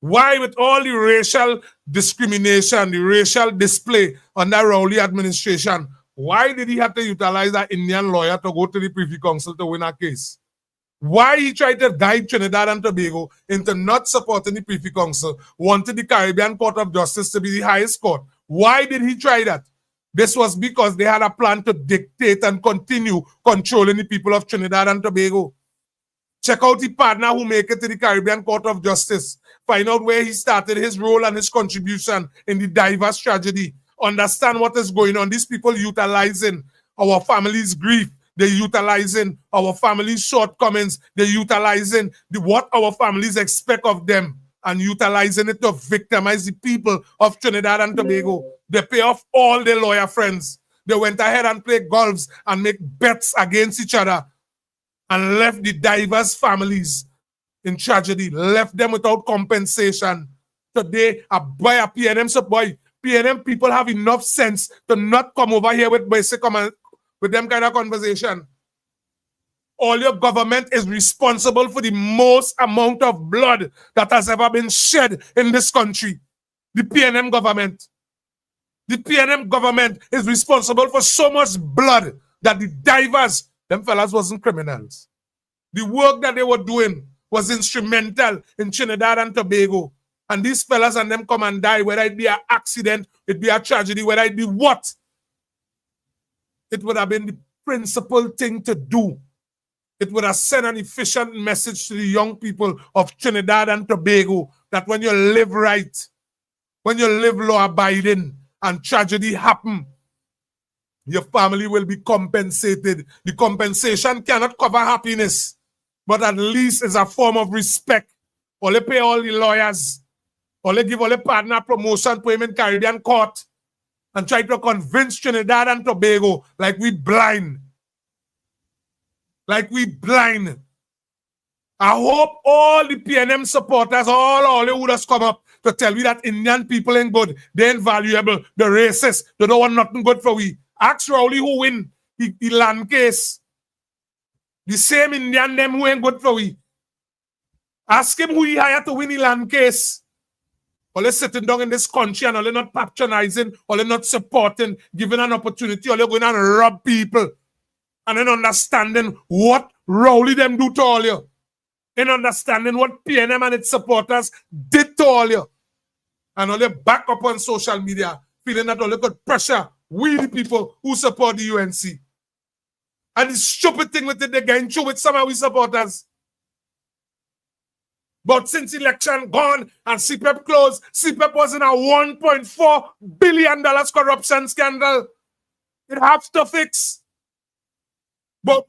Why, with all the racial discrimination, the racial display under Rowley administration, why did he have to utilize that Indian lawyer to go to the Privy Council to win a case? Why he tried to guide Trinidad and Tobago into not supporting the Privy Council, wanted the Caribbean Court of Justice to be the highest court? Why did he try that? This was because they had a plan to dictate and continue controlling the people of Trinidad and Tobago. Check out the partner who make it to the Caribbean Court of Justice. Find out where he started his role and his contribution in the diverse tragedy. Understand what is going on. These people utilizing our family's grief. They're utilizing our family's shortcomings. They're utilizing what our families expect of them and utilizing it to victimize the people of Trinidad and Tobago. They pay off all their lawyer friends. They went ahead and played golf and make bets against each other and left the diverse families in tragedy, left them without compensation. Today, a PNM, so boy, PNM people have enough sense to not come over here with basic comment, with them kind of conversation. All your government is responsible for the most amount of blood that has ever been shed in this country. The PNM government. The PNM government is responsible for so much blood that the divers, them fellas wasn't criminals. The work that they were doing was instrumental in Trinidad and Tobago. And these fellas and them come and die, whether it be an accident, it be a tragedy, whether it be what. It would have been the principal thing to do. It would have sent an efficient message to the young people of Trinidad and Tobago that when you live right, when you live law-abiding and tragedy happen, your family will be compensated. The compensation cannot cover happiness, but at least it's a form of respect. Or they pay all the lawyers, or they give all the partner promotion to him in Caribbean court and try to convince Trinidad and Tobago like we blind. Like we blind. I hope all the PNM supporters, all who just come up to tell me that Indian people ain't good, they ain't valuable, they're racist, they don't want nothing good for we. Ask Rowley who win the land case. The same Indian them who ain't good for we. Ask him who he hired to win the land case. Or they're sitting down in this country and all they're not patronizing, or they're not supporting, giving an opportunity, or they're going and rob people. And then understanding what Rowley them do to all you. In understanding what PNM and its supporters did to all you. And all you back up on social media, feeling that all you could pressure we the people who support the UNC. And the stupid thing with it, they're getting through with some of we supporters. But since election gone and CPEP closed, CPEP was in a $1.4 billion corruption scandal. It has to fix. But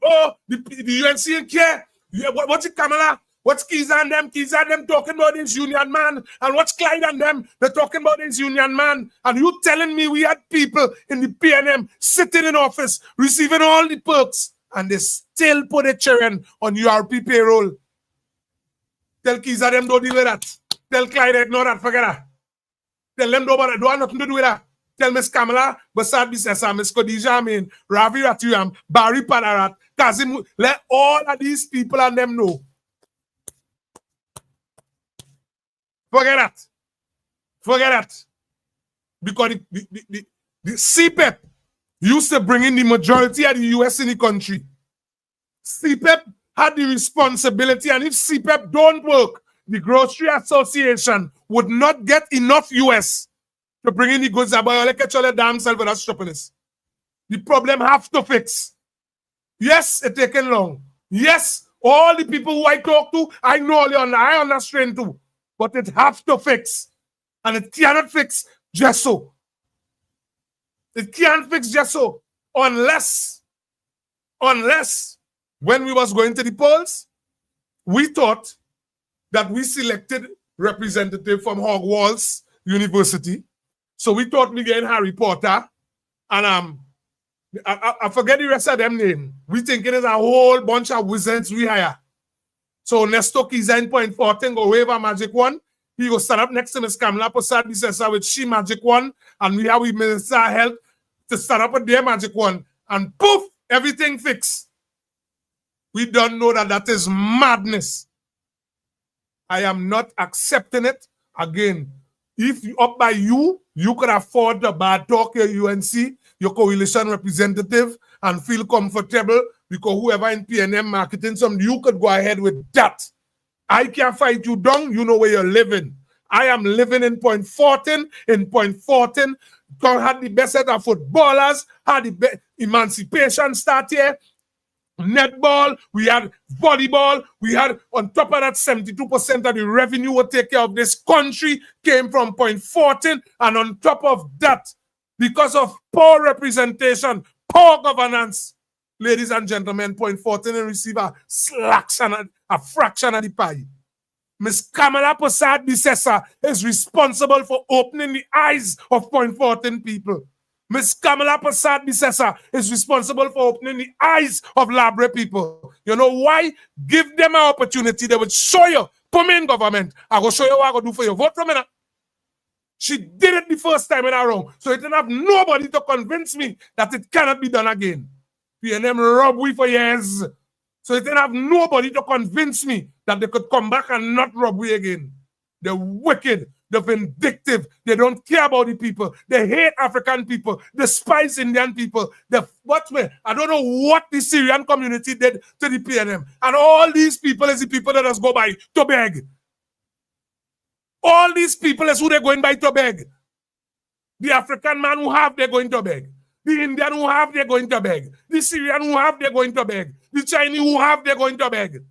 the UNC ain't care. What's it, Kamala? What's Kiza and them? Kiza and them talking about this union man. And what's Clyde and them? They're talking about this union man. And you telling me we had people in the PNM sitting in office, receiving all the perks, and they still put a children on URP payroll. Tell Kiza them don't deal with that. Tell Clyde ignore that, forget that. Tell them don't have nothing to do with that. Tell Miss Kamala, Basad Bisesa, Miss Khadija Amin, Ravi Ratuyam, Barry Padarat, Kazim, let all of these people and them know. Forget that. Forget that. Because the CPEP used to bring in the majority of the US in the country. CPEP had the responsibility, and if CPEP don't work, the Grocery Association would not get enough US to bring in the goods about like a damn self without stupidness. The problem have to fix. Yes, it's taken long. Yes, all the people who I talk to, I know I understand too. But it has to fix. And it cannot fix just so. It can't fix just so. Unless when we was going to the polls, we thought that we selected representative from Hogwarts University. So we thought we getting Harry Potter. And I forget the rest of them name. We thinking it's a whole bunch of wizards we hire. So Nesto Kiza in point 14 go wave a magic one. He go stand up next to Miss Kamala Prasad Bisesa with she magic one. And we have Minister of Health to stand up with their magic one. And poof, everything fixed. We don't know that is madness. I am not accepting it. Again, if you up by you could afford to bad talk your UNC, your coalition representative, and feel comfortable because whoever in PNM marketing some, you could go ahead with that. I can't fight you down. You know where you're living. I am living in point 14. In point 14, God had the best set of footballers, had the best emancipation start here. Netball, we had volleyball, we had on top of that 72% of the revenue we take care of this country came from point 14, and on top of that, because of poor representation, poor governance, ladies and gentlemen, point 14 and receive a fraction of the pie. Miss Kamala Prasad Bisesa is responsible for opening the eyes of point 14 people. Miss Kamala Prasad Bisesa is responsible for opening the eyes of Labre people. You know why? Give them an opportunity. They will show you. Put me in government. I will show you what I will do for you. Vote for me now. She did it the first time in a row. So it didn't have nobody to convince me that it cannot be done again. PNM robbed we for years. So it didn't have nobody to convince me that they could come back and not rob we again. They're wicked. They're vindictive. They don't care about the people. They hate African people. They despise Indian people. I don't know what the Syrian community did to the PNM. And all these people is the people that just go by to beg. All these people is who they're going by to beg. The African man who have, they're going to beg. The Indian who have, they're going to beg. The Syrian who have, they're going to beg. The Chinese who have, they're going to beg.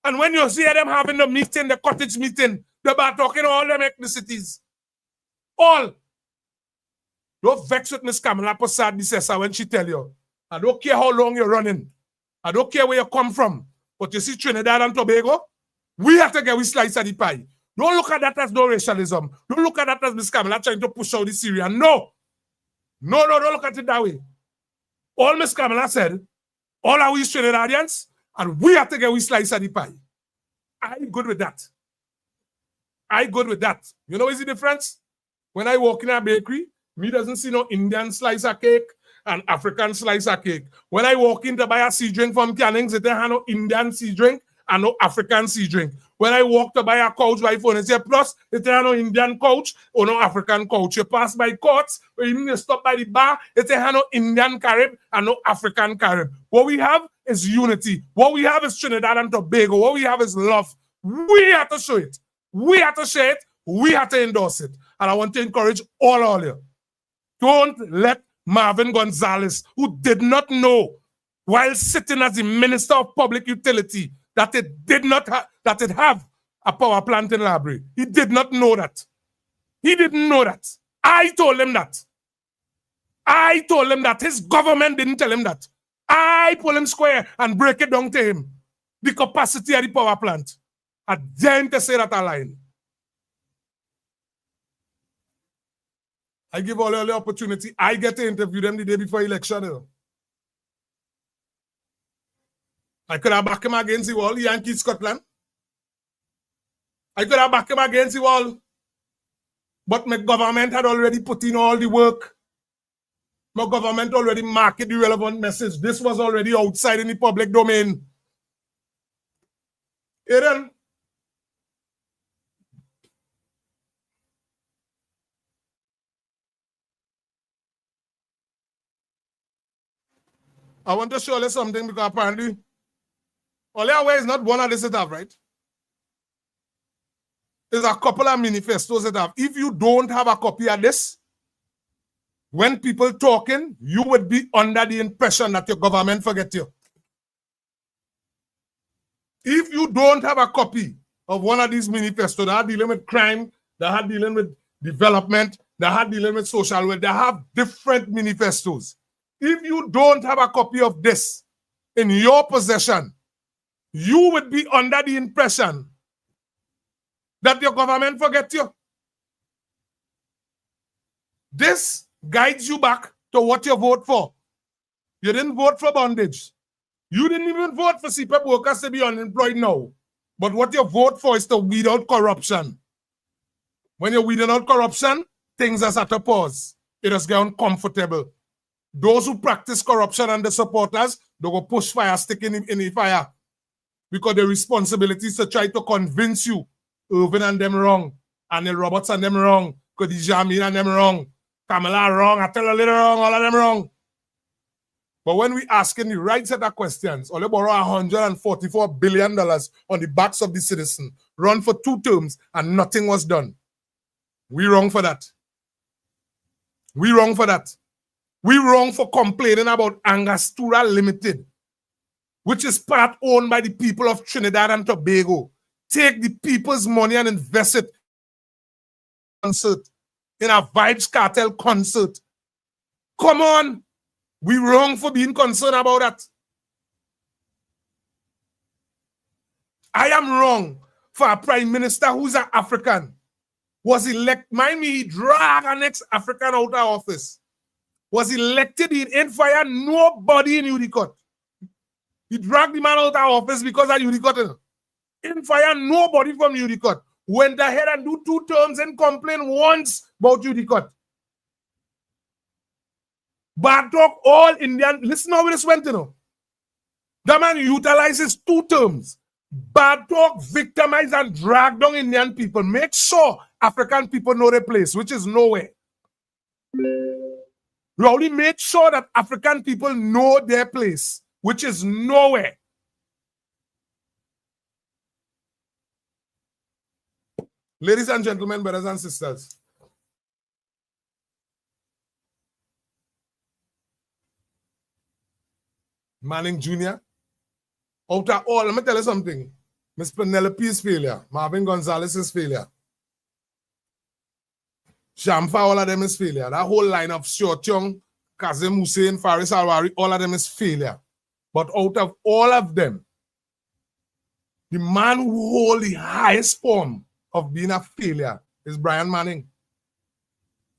And when you see them having the meeting, the cottage meeting, they're about talking all them ethnicities. All. Don't vex with Miss Kamala Prasad Bisesa when she tell you. I don't care how long you're running. I don't care where you come from. But you see Trinidad and Tobago, we have to get we slice of the pie. Don't look at that as no racialism. Don't look at that as Miss Kamala trying to push out the Syrian. No. No, don't look at it that way. All Miss Kamala said, all are we Trinidadians, and we have to get we slice of the pie. I'm good with that. I good with that. You know what's the difference? When I walk in a bakery, me doesn't see no Indian slice of cake and African slice of cake. When I walk in to buy a sea drink from Cannings, it have no Indian sea drink and no African sea drink. When I walk to buy a couch by phone, it's plus it's no Indian couch or no African couch. You pass by courts, or even you stop by the bar, it's no Indian Carib and no African Carib. What we have is unity. What we have is Trinidad and Tobago. What we have is love. We have to show it. We have to share it. We have to endorse it. And I want to encourage all you. Don't let Marvin Gonzalez, who did not know while sitting as the Minister of Public Utility that it did not have a power plant in Library. He did not know that. He didn't know that. I told him that. I told him that. His government didn't tell him that. I pull him square and break it down to him. The capacity of the power plant. I dare him to say that line. I give all the opportunity. I get to interview them the day before election. I could have backed him against the wall, Yankee Scotland. I could have backed him against the wall. But my government had already put in all the work. My government already marketed the relevant message. This was already outside in the public domain. Aaron. I want to show you something because apparently Oleawe is not one of this that have, right? There's a couple of manifestos that have. If you don't have a copy of this, when people talking, you would be under the impression that your government forget you. If you don't have a copy of one of these manifestos that are dealing with crime, that are dealing with development, that are dealing with social welfare, they have different manifestos. If you don't have a copy of this in your possession, you would be under the impression that your government forget you. This guides you back to what you vote for. You didn't vote for bondage. You didn't even vote for CPEP workers to be unemployed now. But what you vote for is to weed out corruption. When you're weeding out corruption, things are at a pause. It has gone comfortable. Those who practice corruption and the supporters, they will push fire stick in the fire. Because the responsibility is to try to convince you Irvin and them wrong, and the Roberts and them wrong, Khadija Amin and them wrong, Kamala wrong, Attila Little wrong, all of them wrong. But when we asking the right set of questions, only borrow $144 billion on the backs of the citizen, run for 2 terms, and nothing was done. We wrong for that. We wrong for that. We wrong for complaining about Angostura Limited, which is part owned by the people of Trinidad and Tobago. Take the people's money and invest it in a Vibes Cartel concert. Come on. We wrong for being concerned about that. I am wrong for a prime minister who's an African. Was elected, mind me, he dragged an ex-African out of office. Was elected, he didn't fire nobody in Udicott. He dragged the man out of office because of Udicott. Didn't fire nobody from Udicott. Went ahead and do 2 terms and complain once about Udicott. Bad talk, all Indian. Listen how this went, you know. The man utilizes 2 terms. Bad talk, victimize and drag down Indian people. Make sure African people know their place, which is nowhere. We only make sure that African people know their place, which is nowhere. Ladies and gentlemen, brothers and sisters, Manning Jr., out of all, let me tell you something. Miss Penelope's failure, Marvin Gonzalez's failure, Shamfa, all of them is failure. That whole line of Shortyong, Kazim Hussein, Faris Alwari, all of them is failure. But out of all of them, the man who holds the highest form of being a failure is Brian Manning.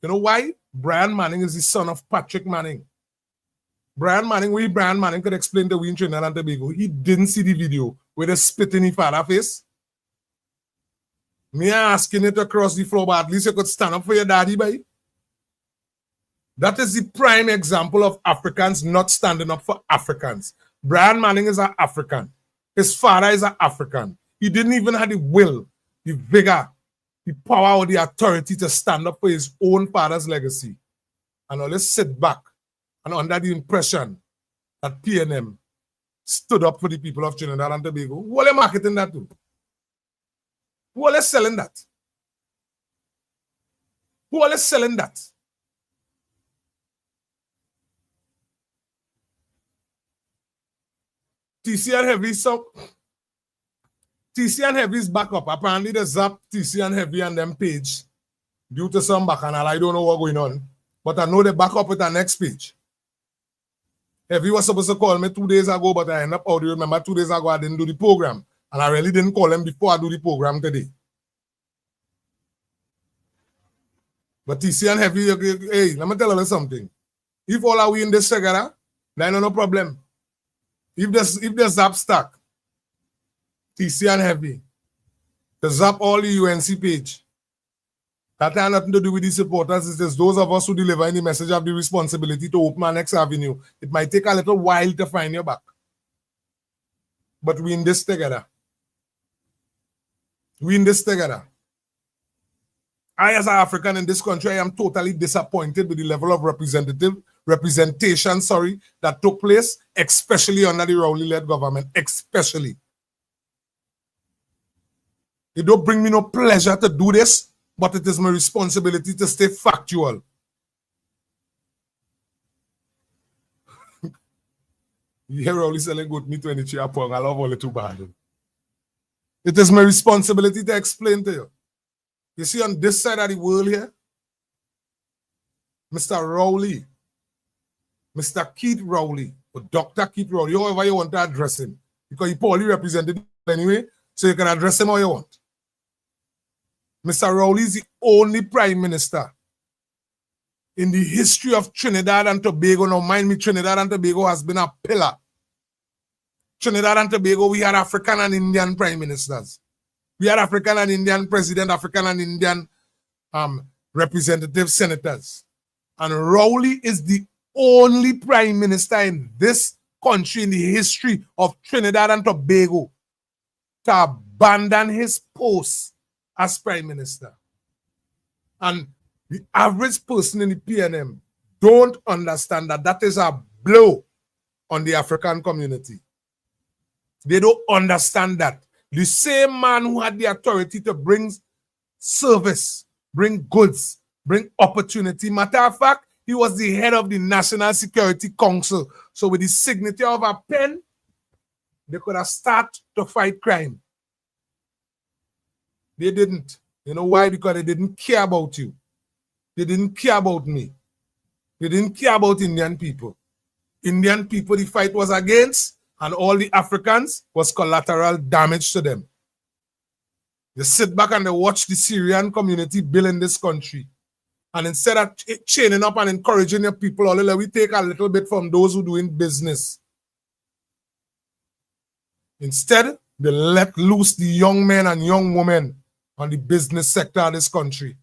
You know why? Brian Manning is the son of Patrick Manning. Brian Manning could explain to we in Trinidad and Tobago. He didn't see the video with a spit in his father's face. Me asking it across the floor, but at least you could stand up for your daddy, boy. That is the prime example of Africans not standing up for Africans. Brian Manning is an African. His father is an African. He didn't even have the will, the vigor, the power, or the authority to stand up for his own father's legacy. And always sit back and under the impression that PNM stood up for the people of Trinidad and Tobago. Who are they marketing that to? Who are they selling that? Who are they selling that? TC and Heavy, so TC and Heavy's back up. Apparently they zapped TC and Heavy and them page due to some bacchanal. I don't know what's going on. But I know they back up with the next page. Heavy was supposed to call me 2 days ago, but I ended up out. You remember 2 days ago I didn't do the program. And I really didn't call him before I do the program today. But TC and Heavy, hey, let me tell you something. If all are we in this together, then no problem. If the zap stack, TC and Heavy, the zap all the UNC page, that has nothing to do with the supporters. It's just those of us who deliver the message have the responsibility to open our next avenue. It might take a little while to find your back. But we in this together. We in this together. I, as an African in this country, I am totally disappointed with the level of representation, that took place, especially under the Rowley-led government, especially. It don't bring me no pleasure to do this, but it is my responsibility to stay factual. You hear Rowley selling good meat when it's your pong. I love all the too bad. It is my responsibility to explain to you. You see on this side of the world here, Mr. Rowley, Mr. Keith Rowley, or Dr. Keith Rowley, however you want to address him, because he poorly represented anyway, so you can address him how you want. Mr. Rowley is the only prime minister in the history of Trinidad and Tobago. Now, mind me, Trinidad and Tobago has been a pillar. Trinidad and Tobago, we had African and Indian prime ministers. We had African and Indian president, African and Indian representative senators. And Rowley is the only prime minister in this country in the history of Trinidad and Tobago to abandon his post as prime minister. And the average person in the PNM don't understand that that is a blow on the African community. They don't understand that. The same man who had the authority to bring service, bring goods, bring opportunity. Matter of fact, he was the head of the National Security Council. So with the signature of a pen, they could have started to fight crime. They didn't. You know why? Because they didn't care about you. They didn't care about me. They didn't care about Indian people. Indian people the fight was against, and all the Africans was collateral damage to them. They sit back and they watch the Syrian community build in this country. And instead of chaining up and encouraging your people, we take a little bit from those who doing business. Instead, they let loose the young men and young women on the business sector of this country.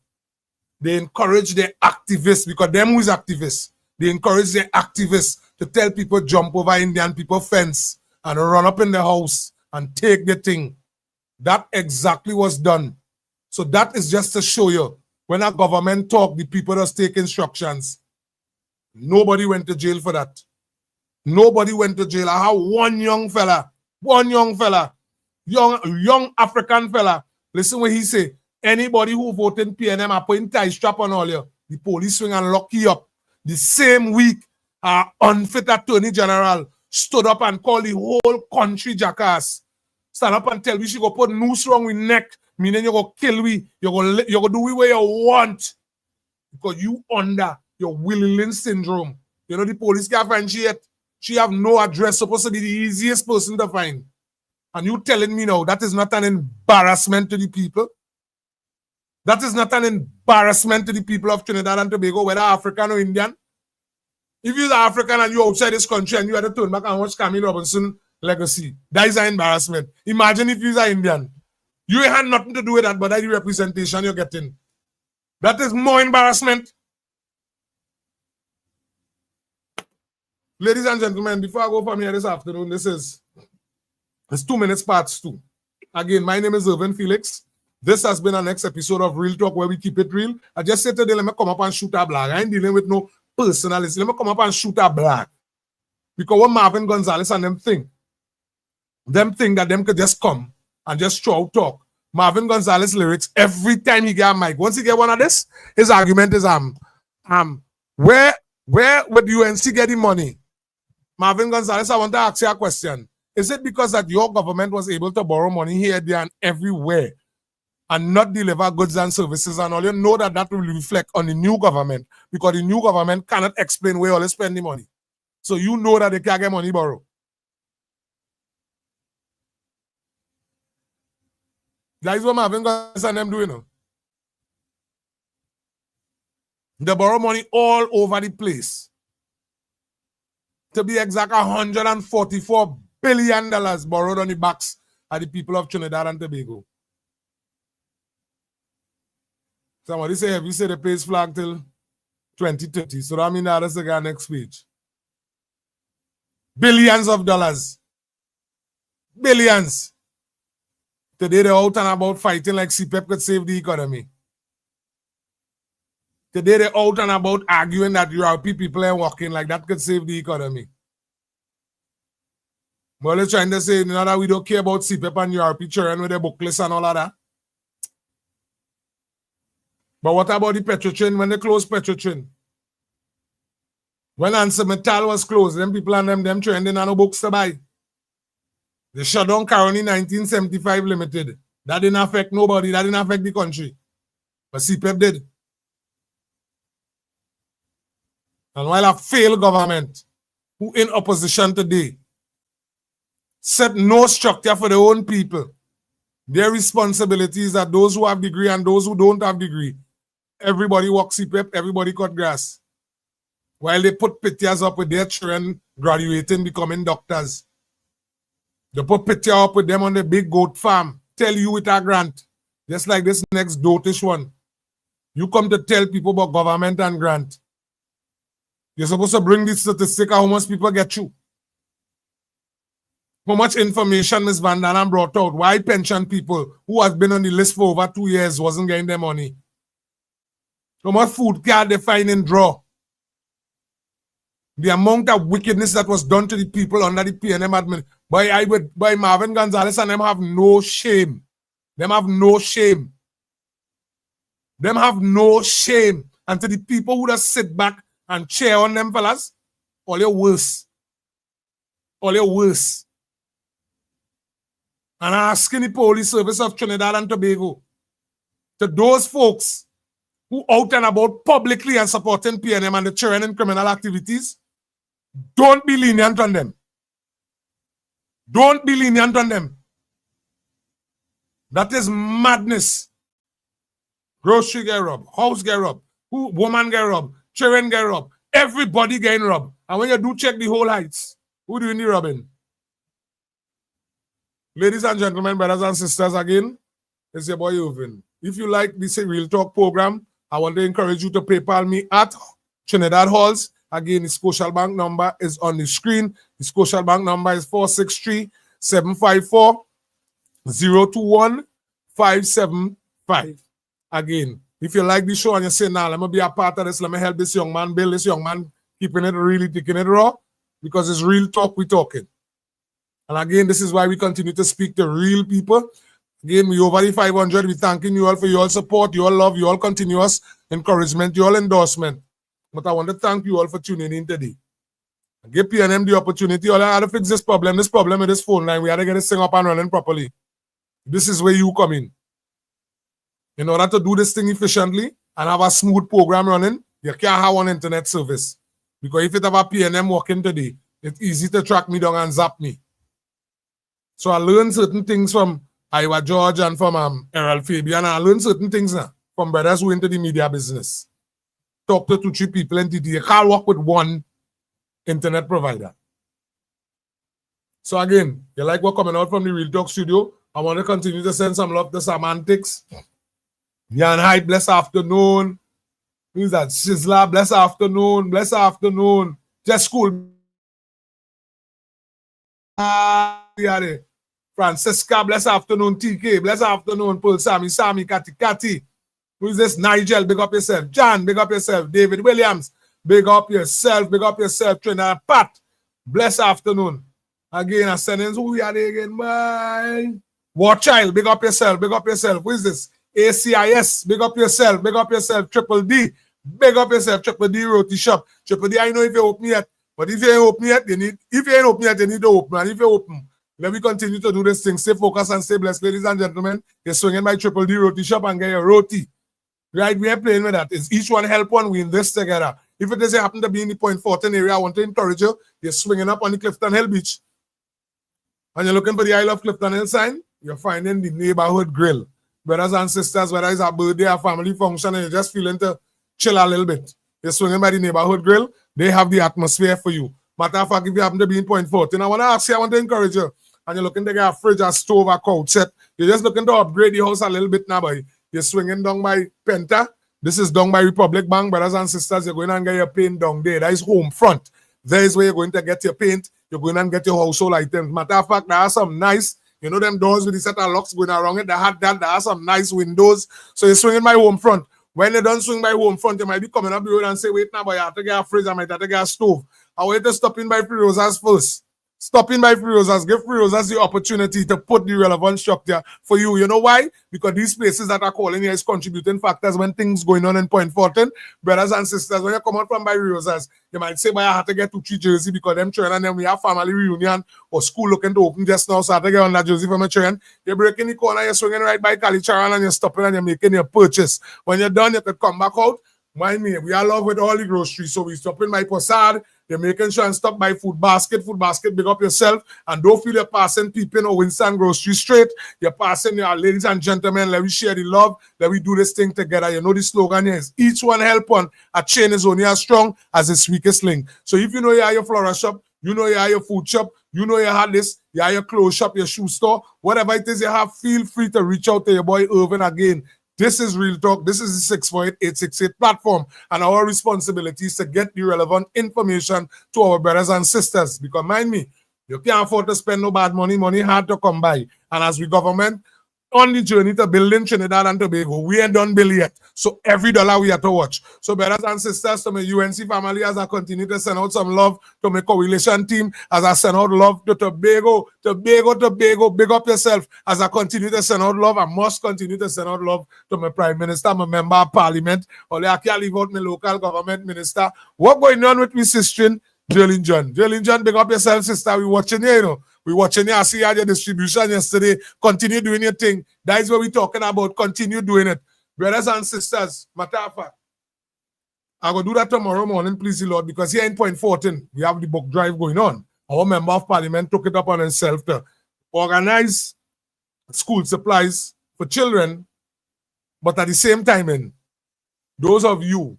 They encourage their activists, because them who is activists, they encourage their activists to tell people jump over Indian people fence and run up in the house and take the thing. That exactly was done. So that is just to show you, when a government talk, the people just take instructions. Nobody went to jail for that. Nobody went to jail. I have one young fella, young African fella. Listen what he say. Anybody who voted in PNM, I put in tie strap on all you. The police swing and lock you up. The same week, our unfit attorney general stood up and called the whole country jackass. Stand up and tell we she go put noose wrong with neck, meaning you go kill we, you go do we where you want. Because you under your Willie syndrome. You know the police can't find she yet. She have no address, supposed to be the easiest person to find. And you telling me now that is not an embarrassment to the people? That is not an embarrassment to the people of Trinidad and Tobago, whether African or Indian. If you're African and you're outside this country and you had to turn back and watch Camille Robinson legacy, that is an embarrassment. Imagine if you're Indian. You had nothing to do with that, but that's the representation you're getting. That is more embarrassment. Ladies and gentlemen, before I go from here this afternoon, this is It's 2 minutes past 2. Again, my name is Felix. This has been our next episode of Real Talk, where we keep it real. I just said today, let me come up and shoot a black. I ain't dealing with no personality. Let me come up and shoot a black. Because what Marvin Gonzalez and them think that them could just come and just throw out talk. Marvin Gonzalez lyrics, every time he get a mic, once he get one of this, his argument is, where would UNC get the money? Marvin Gonzalez, I want to ask you a question. Is it because that your government was able to borrow money here, there, and everywhere and not deliver goods and services, and all you know that will reflect on the new government, because the new government cannot explain where all they spend the money. So you know that they can't get money borrowed. That is what Marvin Gonzalez and them doing now. They borrow money all over the place. To be exact, $144 billion borrowed on the backs of the people of Trinidad and Tobago. Somebody say, have you said the pays flag till 2030? So that means that's the guy next page. Billions of dollars. Billions. Today they're out and about fighting like CPEP could save the economy. Today they're out and about arguing that URP people are working like that could save the economy. Well, they're trying to say, you know, that we don't care about CPEP and URP children with their booklets and all of that. But what about the Petrotrin when they closed Petrotrin? When Answer Metal was closed, them people and them trending and no books to buy. They shut down Caroni 1975 Limited. That didn't affect nobody. That didn't affect the country. But CPEP did. And while a failed government who in opposition today set no structure for their own people, their responsibilities are those who have degree and those who don't have degree. Everybody walks CPEP, everybody cut grass. While they put pictures up with their children graduating, becoming doctors. They put picture up with them on the big goat farm. Tell you with a grant. Just like this next dotish one. You come to tell people about government and grant. You're supposed to bring this statistic of how much people get you. How much information Ms. Van Dalen brought out. Why pension people who has been on the list for over 2 years wasn't getting their money. How much food card they find in draw. The amount of wickedness that was done to the people under the PNM admin. By Marvin Gonzalez and them have no shame. Them have no shame. Them have no shame. And to the people who just sit back and cheer on them fellas, all your worse. All your worse. And asking the police service of Trinidad and Tobago, to those folks who out and about publicly and supporting PNM and the children in criminal activities, don't be lenient on them. Don't be lenient on them. That is madness. Grocery get robbed, house get robbed, woman get robbed, children get robbed, everybody getting robbed. And when you do check the whole heights, who doing the robbing? Ladies and gentlemen, brothers and sisters, again, it's your boy Irvin. If you like this Real Talk program, I want to encourage you to PayPal me at Trinidad Halls. Again, the Scotiabank number is on the screen. The Scotiabank number is 463-754-021-575. Again, if you like the show and you say, nah, let me be a part of this, let me help this young man build this young man, keeping it really, taking it raw, because it's real talk we're talking. And again, this is why we continue to speak to real people. Again, we over the 500. We thanking you all for your support, your love, your continuous encouragement, your endorsement. But I want to thank you all for tuning in today. Give PNM the opportunity. All I had to fix this problem with this phone line. We had to get this thing up and running properly. This is where you come in. In order to do this thing efficiently and have a smooth program running, you can't have one internet service. Because if it have a PNM working today, it's easy to track me down and zap me. So I learned certain things from Iowa George and from Errol Fabian. I learned certain things now from brothers who into the media business. Talk to 2-3 people and you can't work with one internet provider. So again, you like what coming out from the Real Talk studio? I want to continue to send some love to Semantics. Jan Hyde, bless afternoon. Who's that? Sizzler, bless afternoon. Bless afternoon. Just school. Yeah, Francisca, bless afternoon. TK, bless afternoon. Paul, Sammy, Kati. Who is this? Nigel, big up yourself. John, big up yourself. David Williams, big up yourself. Big up yourself. Trinidad Pat, bless afternoon. Again, I send in who we are there again. Bye. War Child, big up yourself. Big up yourself. Who is this? ACIS, big up yourself. Big up yourself. Triple D, big up yourself. Triple D Roti Shop. Triple D, I know if you open yet. But if you ain't open yet, you need to open. And if you open, let me continue to do this thing. Stay focused and stay blessed, ladies and gentlemen. You're swinging by Triple D Roti Shop and get your roti. Right? We are playing with that. It's each one help one, we in this together. If it doesn't happen to be in the Point Fortin area, I want to encourage you. You're swinging up on the Clifton Hill Beach. And you're looking for the I Love Clifton Hill sign, you're finding the neighborhood grill. Brothers and sisters, whether it's a birthday or family function and you're just feeling to chill a little bit, you're swinging by the neighborhood grill, they have the atmosphere for you. Matter of fact, if you happen to be in Point Fortin, I want to ask you, I want to encourage you, and you're looking to get a fridge, a stove, a couch set, you're just looking to upgrade the house a little bit now, boy. You're swinging down by Penta. This is down by Republic Bank. Brothers and sisters, you're going and get your paint down there. That is home front. There is where you're going to get your paint. You're going and get your household items. Matter of fact, there are some nice, you know, them doors with the set of locks going around it. There are some nice windows. So you're swinging by home front. When you don't swing by home front, you might be coming up the road and say, wait now, boy, I have to get a fridge. I might have to get a stove. I want you to stop in by Free Rosas first. Stop in by Free Rosas. Give Free Rosas the opportunity to put the relevant structure for you. You know why? Because these places that are calling here is contributing factors when things going on in Point Fortin. Brothers and sisters, when you come out from by Free Rosas, you might say, boy, I have to get 2-3 jersey because them children and then we have family reunion or school looking to open just now, so I have to get on that jersey for my children. You're breaking the corner, you're swinging right by Kalicharan and you're stopping and you're making your purchase. When you're done, you could come back out. Mind me, we are love with all the groceries, so we stop in by Posad. You're making sure and stop by Food Basket, big up yourself, and don't feel you're passing people or Winston Grocery Street. You're passing your ladies and gentlemen, let me share the love, let me do this thing together. You know the slogan here is each one help one, a chain is only as strong as its weakest link. So if you know you are your floral shop, you know you are your food shop, you know you have this, you are your clothes shop, your shoe store, whatever it is you have, feel free to reach out to your boy Irvin again. This is Real Talk. This is the 648-868 platform. And our responsibility is to get the relevant information to our brothers and sisters. Because mind me, you can't afford to spend no bad money. Money hard to come by. And as we government, on the journey to building Trinidad and Tobago, we ain't done bill yet. So every dollar we have to watch. So brothers and sisters, to my UNC family, as I continue to send out some love to my coalition team, as I send out love to Tobago, big up yourself. As I continue to send out love, I must continue to send out love to my Prime Minister, my Member of Parliament. Only I can't leave out my local government minister. What going on with me, sister? Jolene John, big up yourself, sister. We watching you, you know. We watching you. I see you had your distribution yesterday. Continue doing your thing. That is what we're talking about. Continue doing it. Brothers and sisters, matter of fact, I'm going to do that tomorrow morning, please, the Lord, because here in Point Fortin, we have the book drive going on. Our Member of Parliament took it up on himself to organize school supplies for children, but at the same time, those of you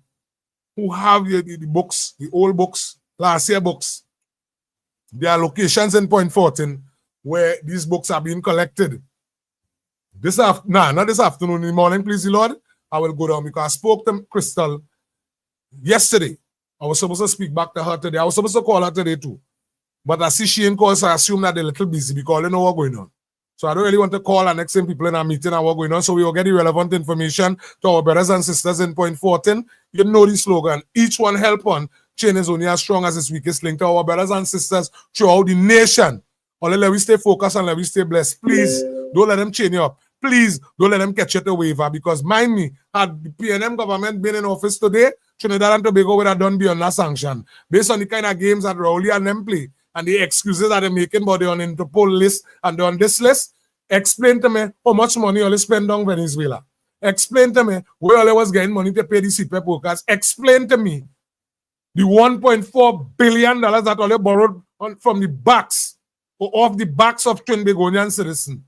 who have the books, the old books, last year books, there are locations in Point Fortin where these books are being collected. Not this afternoon, in the morning, please, the Lord. I will go down because I spoke to Crystal yesterday. I was supposed to speak back to her today. I was supposed to call her today too. But I see she ain't called, so I assume that they're a little busy because they know what's going on. So I don't really want to call and next time people in our meeting and what's going on. So we will get the relevant information to our brothers and sisters in Point Fortin. You know the slogan. Each one help one. Chain is only as strong as its weakest link. To our brothers and sisters throughout the nation. Only let we stay focused and let we stay blessed. Please, don't let them chain you up. Please, don't let them catch you to waiver. Because mind me, had the PNM government been in office today, Trinidad and Tobago would have done beyond that sanction. Based on the kind of games that Rowley and them play, and the excuses that they're making, but they're on Interpol list and they're on this list, explain to me how much money you spend on Venezuela. Explain to me where you was getting money to pay the CPEP workers. Explain to me the $1.4 billion that all borrowed from the backs or off the backs of Trinbagonian citizens.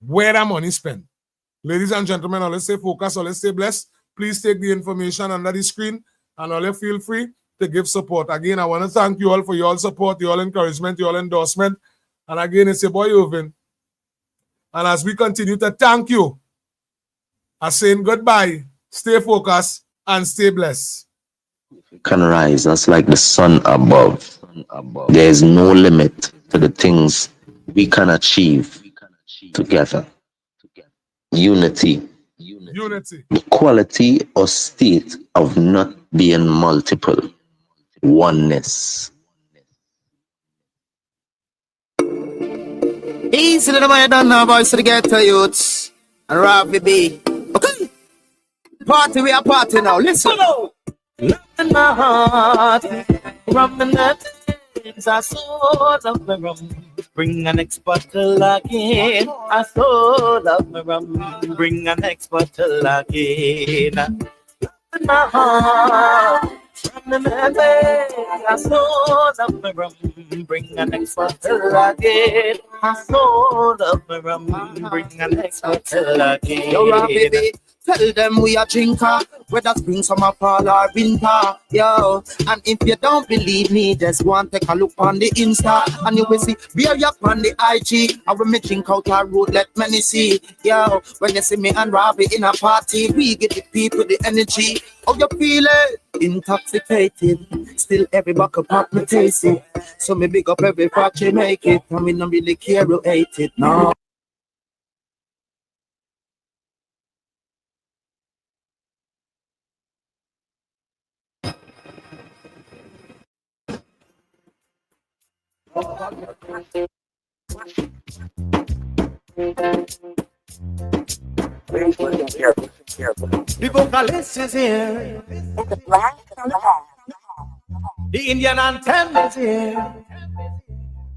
Where that money spent? Ladies and gentlemen, let's stay focused, let's stay blessed. Please take the information under the screen and all feel free to give support. Again, I want to thank you all for your support, your encouragement, your endorsement. And again, it's your boy Irvin. And as we continue to thank you, I'm saying goodbye, stay focused, and stay blessed. Can rise us like the sun above. There is no limit to the things we can achieve together. Unity, Unity. the quality or state of not being multiple. Oneness. Easy little boy, done now, boys, to the ghetto youths. And Ravi B. Okay. Party, we are party now. Listen. Love in my heart. Rum and things I so love my rum. Bring an next bottle again. I so love my rum. Bring an next bottle again. In my heart. Rum and things I so love my rum. Bring an next bottle again. I so love my rum. Bring an next bottle again. Yo, baby. Tell them we are drinker, whether spring, summer, fall or winter, yo. And if you don't believe me, just go and take a look on the Insta, and you will see beer up on the IG. I will me drink out our road, let many see, yo. When you see me and Robbie in a party, we give the people the energy. How you feeling? Intoxicated, still every buckle pop me taste it. So me big up every party make it, and we don't really care who hate it, no. The vocalist is here. The Indian anthem is here.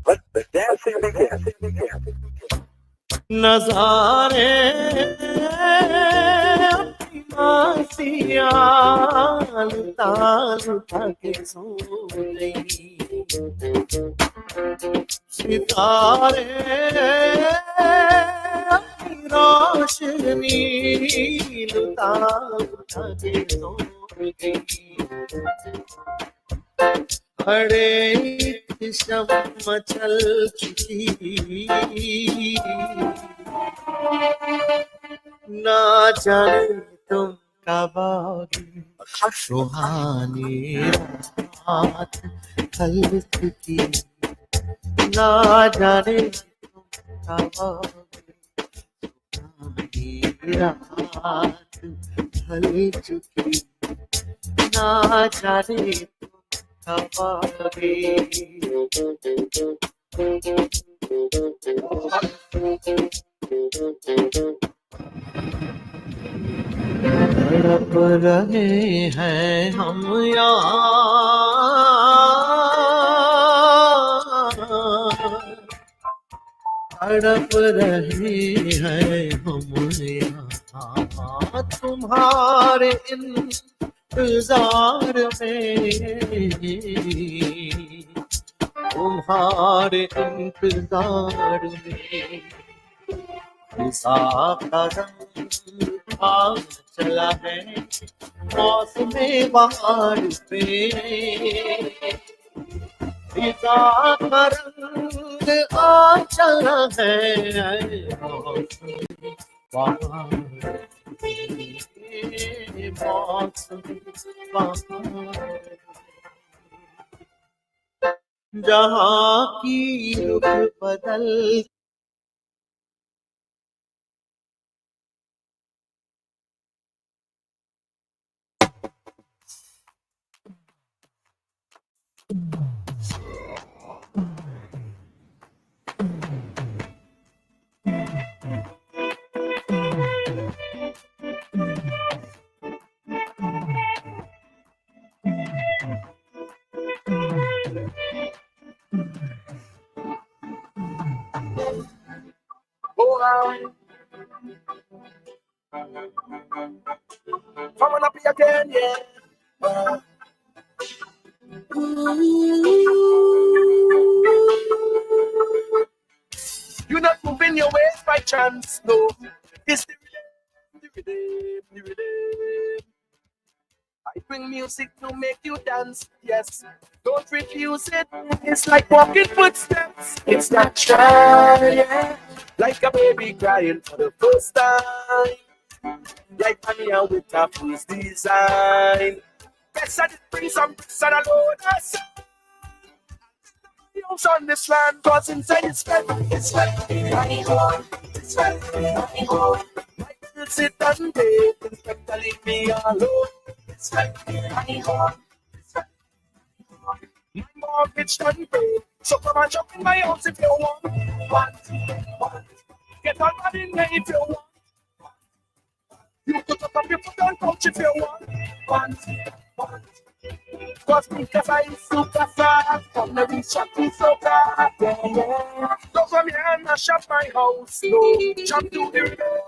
But the dancing begins. Nazare masiya luta luta ke so gayi. Sitare रोशनी लुटा लुटा के सो गई अरे शम्मा चल चुकी ना जाने तुम कब आओगी सुहानी रात कल चुकी ना जाने तुम कब आओगी रात ढल चुकी ना जाने कब आओगे तड़प रहे हैं हम यहाँ तड़प रहे हैं हम यहाँ तुम्हारे इंतजार में तुम्हारे इंतजार में फिजा का रंग आ चला है मौसमे बहार पे फिजा का रंग आ चला है मौसमे बहार जहाँ की रुख बदल come on up here again, yeah. You're not moving your ways by chance, no. It's the rhythm. I bring music to make you dance, yes. Don't refuse it. It's like walking footsteps. It's natural, yeah. Like a baby crying for the first time. Like Anya with a first design. Yes, I did bring some bricks and a load of else on this land, cause inside it's fed, money home, it's fed, money home. My girl sit and date, inspector leave me alone. It's fed, money home, it's fed, money home. My mortgage done paid, so come and jump in my house if you want. Get on that in there if you want. You put up your foot on couch if you want. Cause because I'm super fast, from the reach up to so far. Yeah. Don't come here and mash up my house, no. Jump to the rhythm.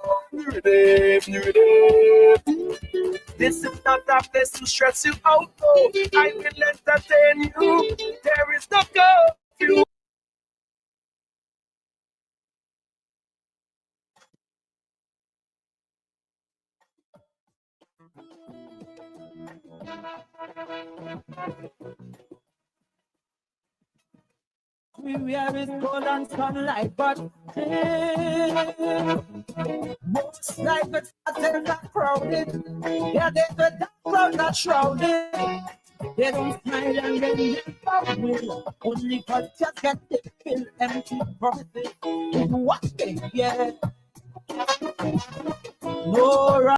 This is not a place to stress you out, no. I will entertain you. There is no curfew. We wear is gold and sunlight, but most like it's not crowded. Yeah, there's a dark crowd not shrouded. They don't smile and they never will. Only cause just get the fill empty promises. What they, yeah. No